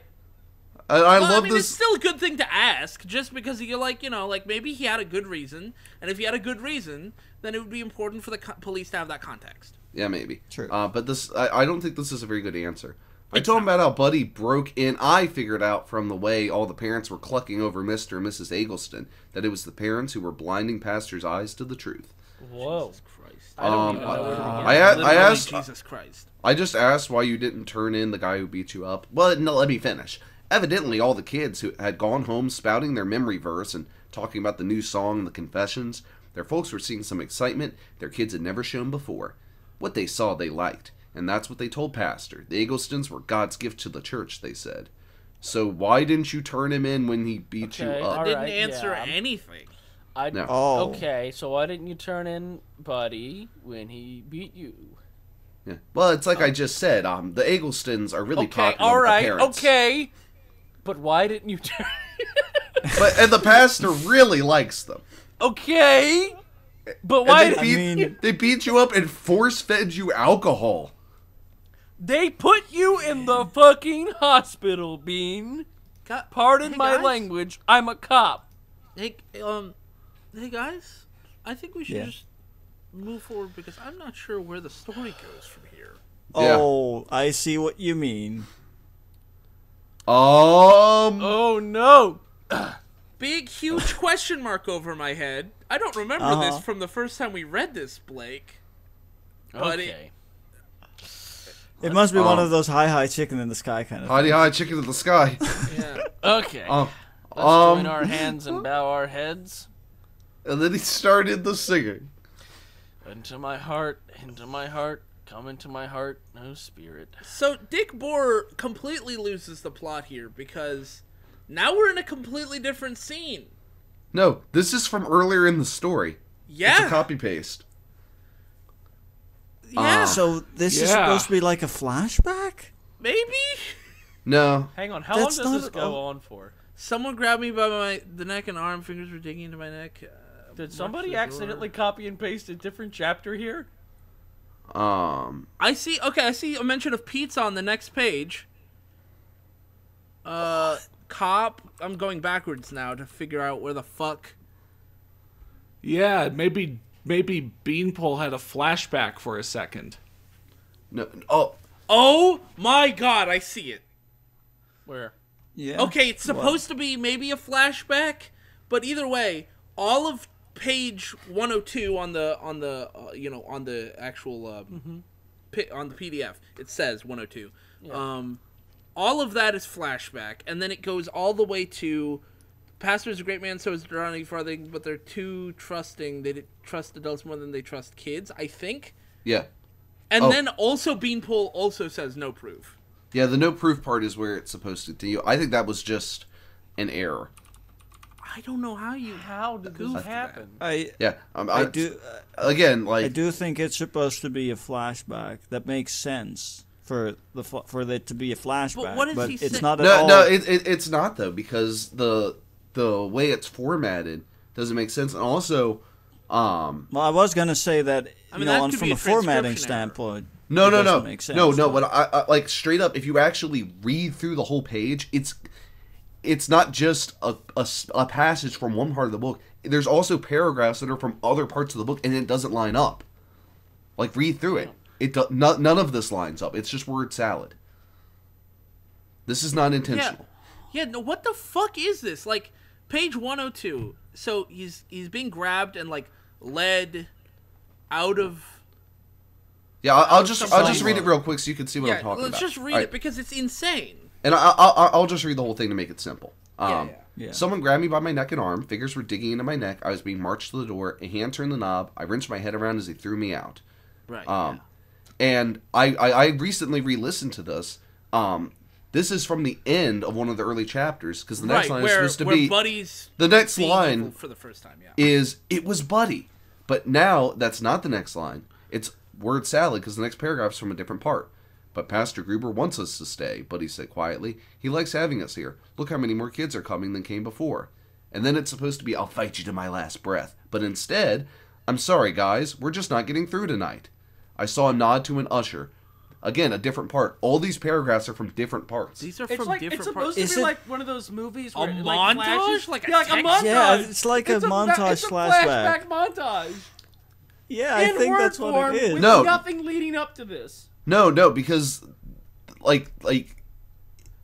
Speaker 1: I
Speaker 3: well,
Speaker 1: love
Speaker 3: I mean, it's
Speaker 1: this.
Speaker 3: still a good thing to ask, just because you're like, like maybe he had a good reason, and if he had a good reason, then it would be important for the police to have that context.
Speaker 1: Yeah, maybe.
Speaker 4: True.
Speaker 1: But this, I don't think this is a very good answer. I told him about how Buddy broke in. I figured out from the way all the parents were clucking over Mr. and Mrs. Eggleston that it was the parents who were blinding Pastor's eyes to the truth.
Speaker 2: Whoa.
Speaker 3: Jesus Christ.
Speaker 2: I don't even know where to begin.
Speaker 1: I
Speaker 3: Literally,
Speaker 1: asked.
Speaker 3: Jesus Christ.
Speaker 1: I just asked why you didn't turn in the guy who beat you up. Well, no, let me finish. Evidently, all the kids who had gone home spouting their memory verse and talking about the new song and the confessions, their folks were seeing some excitement their kids had never shown before. What they saw, they liked. And that's what they told Pastor. The Egglestons were God's gift to the church, they said. So why didn't you turn him in when he beat you
Speaker 2: Okay,
Speaker 1: up?
Speaker 2: all
Speaker 3: Didn't
Speaker 2: right,
Speaker 3: answer
Speaker 2: yeah.
Speaker 3: anything.
Speaker 1: No.
Speaker 4: Oh.
Speaker 2: Okay, so why didn't you turn in Buddy when he beat you?
Speaker 1: Yeah. Well, it's like I just said. The Egglestons are really
Speaker 2: Okay,
Speaker 1: popular
Speaker 2: all
Speaker 1: with
Speaker 2: right,
Speaker 1: the parents.
Speaker 2: okay. But why didn't you turn?
Speaker 1: And the pastor really likes them.
Speaker 2: Okay. But why?
Speaker 1: And
Speaker 2: Did,
Speaker 1: they beat you up and force fed you alcohol.
Speaker 2: they put you in the fucking hospital, Bean. Pardon
Speaker 3: Hey,
Speaker 2: my
Speaker 3: guys.
Speaker 2: language. I'm a cop.
Speaker 3: Hey, hey guys, I think we should just move forward because I'm not sure where the story goes from here.
Speaker 1: Yeah.
Speaker 4: Oh, I see what you mean.
Speaker 2: Oh no.
Speaker 3: Big, huge question mark over my head. I don't remember this from the first time we read this, Blake. But
Speaker 2: Okay.
Speaker 4: It must be one of those high chicken in the sky kind of
Speaker 1: Hidey high chicken in the sky.
Speaker 3: yeah.
Speaker 2: Okay. Let's join our hands and bow our heads.
Speaker 1: And then he started the singing.
Speaker 2: Into my heart, come into my heart, no spirit.
Speaker 3: So Dick Bohr completely loses the plot here because now we're in a completely different scene.
Speaker 1: No, this is from earlier in the story.
Speaker 3: Yeah.
Speaker 1: It's a copy paste.
Speaker 3: Yeah.
Speaker 4: So this is
Speaker 5: Yeah.
Speaker 4: supposed to be like a flashback?
Speaker 3: Maybe?
Speaker 1: No.
Speaker 2: Hang on, how long
Speaker 4: That's
Speaker 2: does
Speaker 4: not
Speaker 2: this go on for?
Speaker 3: Someone grabbed me by the neck and arm. Fingers were digging into my neck.
Speaker 2: Did somebody
Speaker 3: the door.
Speaker 2: accidentally copy and paste a different chapter here?
Speaker 3: I see. Okay, I see a mention of pizza on the next page. Cop. I'm going backwards now to figure out where the fuck.
Speaker 5: Yeah, maybe Beanpole had a flashback for a second.
Speaker 1: No. Oh.
Speaker 3: Oh my god! I see it.
Speaker 2: Where?
Speaker 4: Yeah.
Speaker 3: Okay, it's supposed to be maybe a flashback, but either way, all of page 102 on the actual on the PDF, it says 102.
Speaker 2: Yeah.
Speaker 3: All of that is flashback, and then it goes all the way to Pastor is a great man, so is drowning farther, but they're too trusting. They trust adults more than they trust kids, I think.
Speaker 1: Yeah.
Speaker 3: And
Speaker 1: Oh.
Speaker 3: then also Beanpole also says no proof.
Speaker 1: Yeah, the no proof part is where it's supposed to continue. I think that was just an error.
Speaker 3: I don't know how
Speaker 2: did
Speaker 3: goof
Speaker 2: this
Speaker 3: that.
Speaker 2: happen?
Speaker 1: Yeah.
Speaker 4: I do
Speaker 1: Again, like...
Speaker 4: I do think it's supposed to be a flashback. That makes sense for it to be a flashback.
Speaker 3: what does he
Speaker 4: it's
Speaker 3: say?
Speaker 4: not at all.
Speaker 1: No, it's not, though, because the way it's formatted doesn't make sense. And also...
Speaker 4: Well, I was gonna say that
Speaker 3: I mean, that could
Speaker 4: from
Speaker 3: be
Speaker 4: a
Speaker 3: a
Speaker 4: formatting
Speaker 3: transcription error.
Speaker 4: standpoint.
Speaker 1: No,
Speaker 4: it
Speaker 1: no,
Speaker 4: doesn't
Speaker 1: no,
Speaker 4: make sense,
Speaker 1: no.
Speaker 4: but-
Speaker 1: But I like straight up. If you actually read through the whole page, it's not just a passage from one part of the book. There's also paragraphs that are from other parts of the book, and it doesn't line up. Like read through it. None of this lines up. It's just word salad. This is not intentional.
Speaker 3: Yeah, no, what the fuck is this? Like, page 102. So he's being grabbed and like led out of.
Speaker 1: Yeah, I'll just
Speaker 3: Something.
Speaker 1: read it real quick so you can see what I'm
Speaker 3: Yeah,
Speaker 1: talking
Speaker 3: let's
Speaker 1: about.
Speaker 3: just read
Speaker 1: All
Speaker 3: it
Speaker 1: right.
Speaker 3: because it's insane.
Speaker 1: And I'll just read the whole thing to make it simple.
Speaker 3: Yeah.
Speaker 4: Yeah.
Speaker 1: Someone grabbed me by my neck and arm. Fingers were digging into my neck. I was being marched to the door. A hand turned the knob. I wrenched my head around as they threw me out.
Speaker 3: Right.
Speaker 1: And I recently re-listened to this. This is from the end of one of the early chapters because the next line is supposed to be
Speaker 3: Buddy's
Speaker 1: the next
Speaker 3: being
Speaker 1: line
Speaker 3: evil for the first time. Yeah.
Speaker 1: is it was Buddy, but now that's not the next line. It's word salad because the next paragraph's from a different part. But Pastor Gruber wants us to stay, Buddy said quietly. He likes having us here. Look how many more kids are coming than came before. And then it's supposed to be, I'll fight you to my last breath. But instead, I'm sorry, guys, we're just not getting through tonight. I saw a nod to an usher. Again, a different part. All these paragraphs are from different parts.
Speaker 3: These are
Speaker 2: It's
Speaker 3: from
Speaker 2: like
Speaker 3: different
Speaker 2: it's supposed
Speaker 3: parts.
Speaker 2: to
Speaker 4: Is
Speaker 2: be
Speaker 4: it-
Speaker 2: like one of those movies
Speaker 3: A
Speaker 2: where it, like,
Speaker 3: montage?
Speaker 2: flashes.
Speaker 3: Like a
Speaker 2: yeah, like a
Speaker 3: text-
Speaker 2: montage.
Speaker 4: Yeah, it's like a montage
Speaker 2: it's a
Speaker 4: flashback.
Speaker 2: montage.
Speaker 4: Yeah, I
Speaker 2: In
Speaker 4: think
Speaker 2: word
Speaker 4: that's
Speaker 2: form,
Speaker 4: what it is.
Speaker 2: with
Speaker 1: No.
Speaker 2: nothing leading up to this.
Speaker 1: No, because, like,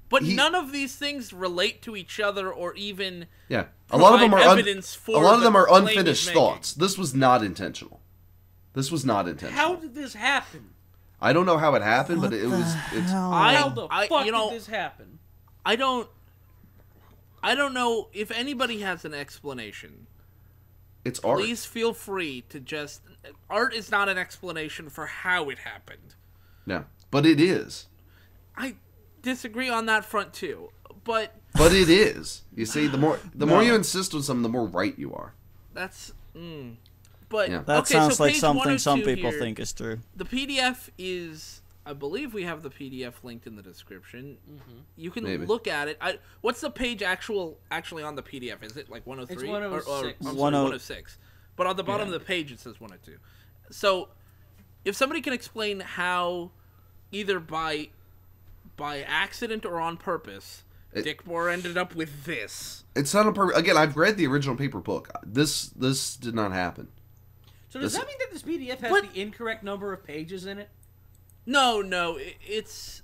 Speaker 3: But
Speaker 1: he-
Speaker 3: none of these things relate to each other or even.
Speaker 1: yeah. A lot of them are
Speaker 3: provide evidence for
Speaker 1: a lot of them
Speaker 3: the
Speaker 1: are
Speaker 3: claim he's
Speaker 1: unfinished
Speaker 3: making.
Speaker 1: thoughts. This was not intentional. This was not intentional.
Speaker 2: How did this happen?
Speaker 1: I don't know how it happened, but it was. It's
Speaker 2: How the fuck
Speaker 3: you know,
Speaker 2: did this happen?
Speaker 3: I don't know if anybody has an explanation.
Speaker 1: it's art.
Speaker 3: Please feel free to just. Art is not an explanation for how it happened.
Speaker 1: No, but it is.
Speaker 3: I disagree on that front too. But
Speaker 1: But it is. You see, the more you insist on something, the more right you are.
Speaker 3: that's. But
Speaker 1: Yeah.
Speaker 4: That
Speaker 3: okay,
Speaker 4: sounds
Speaker 3: so
Speaker 4: like
Speaker 3: page
Speaker 4: something some
Speaker 3: 102
Speaker 4: people
Speaker 3: here,
Speaker 4: think is true.
Speaker 3: The PDF is. I believe we have the PDF linked in the description. You can
Speaker 1: Maybe.
Speaker 3: look at it. What's the page actually on the PDF? Is it like 103?
Speaker 2: It's 106.
Speaker 3: Or, I'm sorry,
Speaker 4: 10
Speaker 3: 106. but on the bottom of the page it says 102. So, if somebody can explain how, either by accident or on purpose, Dick Boar ended up with this.
Speaker 1: It's not on purpose. Again, I've read the original paper book. This did not happen.
Speaker 2: So does that mean that this PDF has the incorrect number of pages in it?
Speaker 3: No, it's.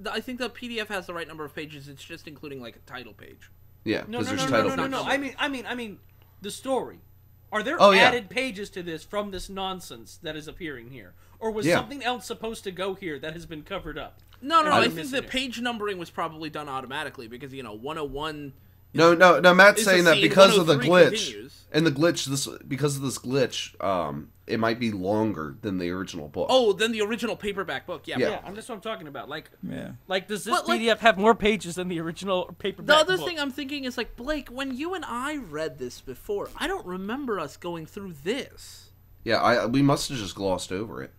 Speaker 3: I think the PDF has the right number of pages. It's just including like a title page.
Speaker 1: Yeah,
Speaker 2: No.
Speaker 1: because there's title pages.
Speaker 2: I mean, the story. Are there
Speaker 1: Oh, yeah.
Speaker 2: added pages to this from this nonsense that is appearing here, or was something else supposed to go here that has been covered up?
Speaker 3: No.
Speaker 2: And
Speaker 3: I
Speaker 2: I'm
Speaker 3: think
Speaker 2: missing
Speaker 3: the
Speaker 2: it?
Speaker 3: page numbering was probably done automatically because 101.
Speaker 1: No. Matt's
Speaker 3: It's
Speaker 1: saying
Speaker 3: a
Speaker 1: that
Speaker 3: scene,
Speaker 1: because of the
Speaker 3: 103
Speaker 1: glitch,
Speaker 3: continues.
Speaker 1: and the glitch, because of this glitch, it might be longer than the original book.
Speaker 3: Oh, then the original paperback book. Yeah.
Speaker 1: Yeah.
Speaker 2: Yeah, that's what I'm talking about. Like,
Speaker 4: Yeah.
Speaker 2: does this
Speaker 3: But, like-
Speaker 2: PDF have more pages than the original paperback
Speaker 3: The other
Speaker 2: book?
Speaker 3: thing I'm thinking is like, Blake, when you and I read this before, I don't remember us going through this.
Speaker 1: Yeah, we must have just glossed over it.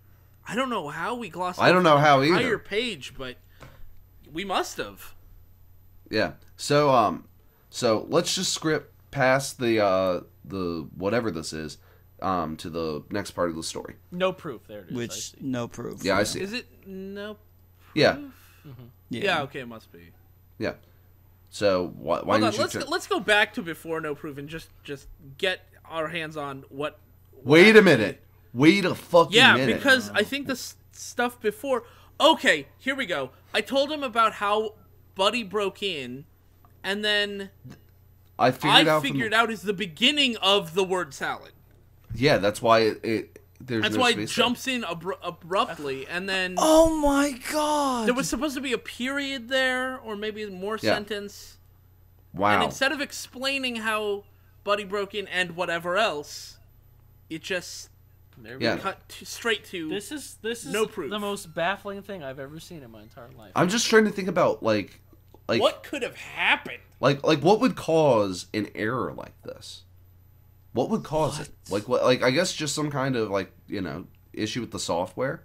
Speaker 3: I don't know how we glossed.
Speaker 1: I don't know how
Speaker 3: the
Speaker 1: either.
Speaker 3: entire page, but we must have.
Speaker 1: Yeah. So let's just script past the whatever this is, to the next part of the story.
Speaker 2: No proof. There it is. I
Speaker 4: Which
Speaker 2: see.
Speaker 4: no proof.
Speaker 1: Yeah, I see.
Speaker 3: Is it no?
Speaker 1: Yeah.
Speaker 3: Yeah. Okay, it must be.
Speaker 1: Yeah. So why
Speaker 3: Hold on.
Speaker 1: didn't you?
Speaker 3: Let's go back to before no proof and just get our hands on what.
Speaker 1: Wait a minute. Wait a fucking minute.
Speaker 3: Yeah, because I think the stuff before. Okay, here we go. I told him about how Buddy broke in, and then
Speaker 1: I figured out.
Speaker 3: out is the beginning of the word salad.
Speaker 1: Yeah, that's why it there's
Speaker 3: That's
Speaker 1: no
Speaker 3: why it
Speaker 1: space
Speaker 3: jumps in abruptly, and then
Speaker 4: Oh my god!
Speaker 3: there was supposed to be a period there, or maybe more
Speaker 1: Yeah.
Speaker 3: sentence.
Speaker 1: there. Wow.
Speaker 3: And instead of explaining how Buddy broke in and whatever else, it just
Speaker 2: There we
Speaker 1: Yeah.
Speaker 2: go.
Speaker 3: cut straight to
Speaker 2: This is
Speaker 3: No proof.
Speaker 2: the most baffling thing I've ever seen in my entire life.
Speaker 1: I'm just trying to think about like
Speaker 3: what could have happened.
Speaker 1: like what would cause an error like this? What would cause it? Like what? Like I guess just some kind of issue with the software.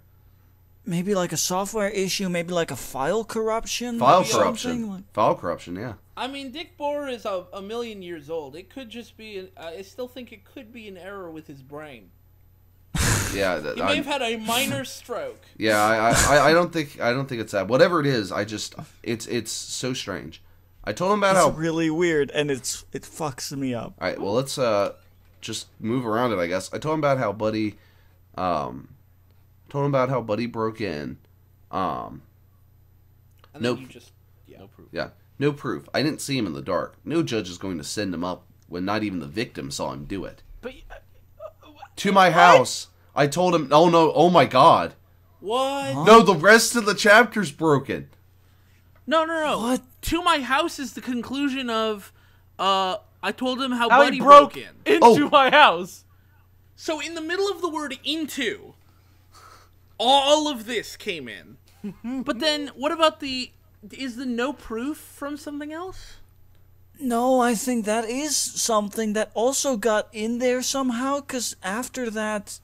Speaker 4: Maybe like a software issue, maybe like a file corruption.
Speaker 1: File
Speaker 4: or something,
Speaker 1: corruption.
Speaker 4: like-
Speaker 1: File corruption. Yeah.
Speaker 3: I mean, Dick Boar is a million years old. It could just be. I still think it could be an error with his brain.
Speaker 1: Yeah.
Speaker 3: He may have had a minor stroke.
Speaker 1: Yeah. I don't think it's that. Whatever it is, it's so strange. I told him about
Speaker 4: It's
Speaker 1: how.
Speaker 4: really weird, and it fucks me up.
Speaker 1: All right. Well, let's just move around it. I guess I told him about how Buddy broke in.
Speaker 3: And
Speaker 1: Nope.
Speaker 3: then you just. Yeah.
Speaker 2: No proof.
Speaker 1: Yeah. No proof. I didn't see him in the dark. No judge is going to send him up when not even the victim saw him do it.
Speaker 2: But
Speaker 1: To my house. I told him. Oh no. Oh my God.
Speaker 3: What?
Speaker 1: No, the rest of the chapter's broken.
Speaker 3: No.
Speaker 4: What?
Speaker 3: To my house is the conclusion of. I told him how
Speaker 2: how
Speaker 3: Buddy
Speaker 2: he broke
Speaker 3: in.
Speaker 2: into
Speaker 1: Oh.
Speaker 2: my house.
Speaker 3: So in the middle of the word into, all of this came in. But then, what about is the no proof from something else?
Speaker 4: No, I think that is something that also got in there somehow, because after that,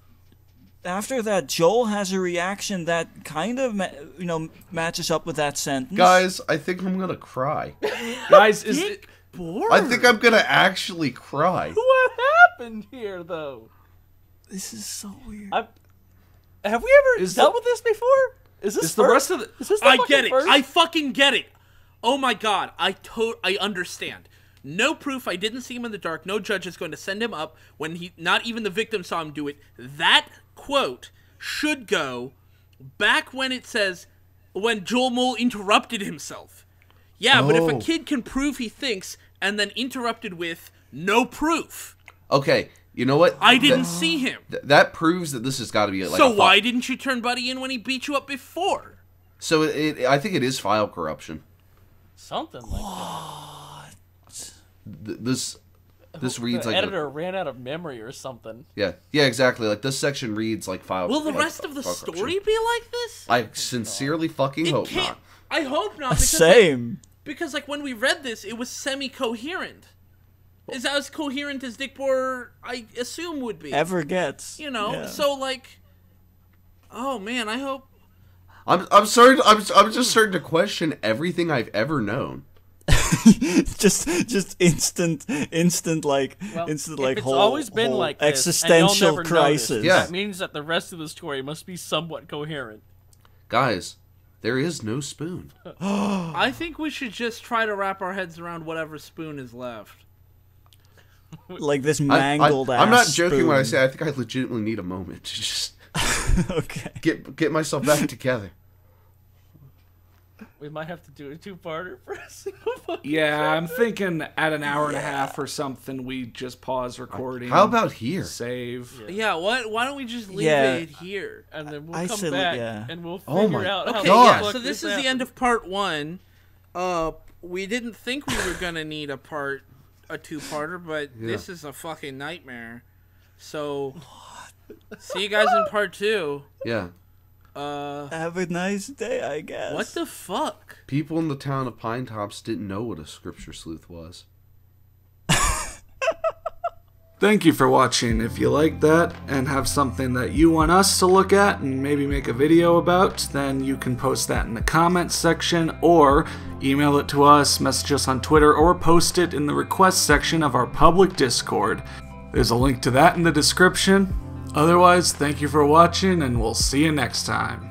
Speaker 4: Joel has a reaction that kind of, matches up with that sentence.
Speaker 1: Guys, I think I'm gonna cry.
Speaker 5: Guys,
Speaker 3: Dick Boar.
Speaker 1: I think I'm gonna actually cry.
Speaker 2: What happened here, though?
Speaker 4: This is so weird.
Speaker 2: Have we ever dealt with this before? Is this
Speaker 5: is the rest of the
Speaker 2: Is this the
Speaker 3: I
Speaker 2: fucking
Speaker 3: get it.
Speaker 2: first?
Speaker 3: I fucking get it. Oh my god. I understand. No proof. I didn't see him in the dark. No judge is going to send him up when not even the victim saw him do it. That quote should go back when it says when Joel Mole interrupted himself. Yeah, but if a
Speaker 1: Oh.
Speaker 3: kid can prove he thinks and then interrupted with no proof,
Speaker 1: Okay, you know what?
Speaker 3: I didn't see him.
Speaker 1: That proves that this has got to be like.
Speaker 3: So
Speaker 1: a
Speaker 3: why didn't you turn Buddy in when he beat you up before?
Speaker 1: So I think it is file corruption.
Speaker 2: Something like that.
Speaker 1: This reads
Speaker 2: The
Speaker 1: like
Speaker 2: editor ran out of memory or something.
Speaker 1: yeah exactly, like this section reads like file.
Speaker 3: Will the
Speaker 1: like
Speaker 3: rest of the
Speaker 1: file
Speaker 3: story
Speaker 1: corruption.
Speaker 3: be like this?
Speaker 1: I sincerely fucking
Speaker 3: It
Speaker 1: hope
Speaker 3: can't.
Speaker 1: not.
Speaker 3: I hope not. Because
Speaker 4: Same.
Speaker 3: Because when we read this, it was semi-coherent. Is as coherent as Dick Boar, I assume, would be.
Speaker 4: Ever gets. Yeah.
Speaker 3: So oh man, I hope.
Speaker 1: I'm sorry. I'm just starting to question everything I've ever known.
Speaker 4: just instant like
Speaker 2: Well,
Speaker 4: instant
Speaker 2: if
Speaker 4: like
Speaker 2: it's
Speaker 4: whole
Speaker 2: always been
Speaker 4: whole
Speaker 2: like this, and
Speaker 4: existential
Speaker 2: you'll never
Speaker 4: crisis.
Speaker 2: notice,
Speaker 1: Yeah.
Speaker 2: that means that the rest of the story must be somewhat coherent.
Speaker 1: Guys, there is no spoon.
Speaker 3: I think we should just try to wrap our heads around whatever spoon is left.
Speaker 4: Like this mangled ass
Speaker 1: I'm not joking when I
Speaker 4: spoon.
Speaker 1: say I think I legitimately need a moment to just
Speaker 4: Okay.
Speaker 1: get myself back together.
Speaker 2: We might have to do a two-parter for a single fucking
Speaker 5: Yeah, I'm thinking at an hour and a half or something, we just pause recording.
Speaker 1: How about here?
Speaker 5: Save?
Speaker 3: Yeah, what? Why don't we just leave
Speaker 4: Yeah.
Speaker 3: it here?
Speaker 2: and then we'll
Speaker 4: I
Speaker 2: come
Speaker 4: said,
Speaker 2: back
Speaker 4: yeah.
Speaker 2: and we'll
Speaker 1: Oh
Speaker 2: figure
Speaker 1: my
Speaker 2: out how
Speaker 3: Okay,
Speaker 2: the
Speaker 1: God.
Speaker 2: fuck
Speaker 3: so this is the
Speaker 2: happened.
Speaker 3: end of part 1. We didn't think we were gonna need a two-parter, but this is a fucking nightmare. So, see you guys in part 2.
Speaker 1: Yeah.
Speaker 4: Have a nice day, I guess.
Speaker 3: What the fuck?
Speaker 1: People in the town of Pine Tops didn't know what a scripture sleuth was.
Speaker 5: Thank you for watching. If you like that and have something that you want us to look at and maybe make a video about, then you can post that in the comments section or email it to us, message us on Twitter, or post it in the request section of our public Discord. There's a link to that in the description. Otherwise, thank you for watching and we'll see you next time.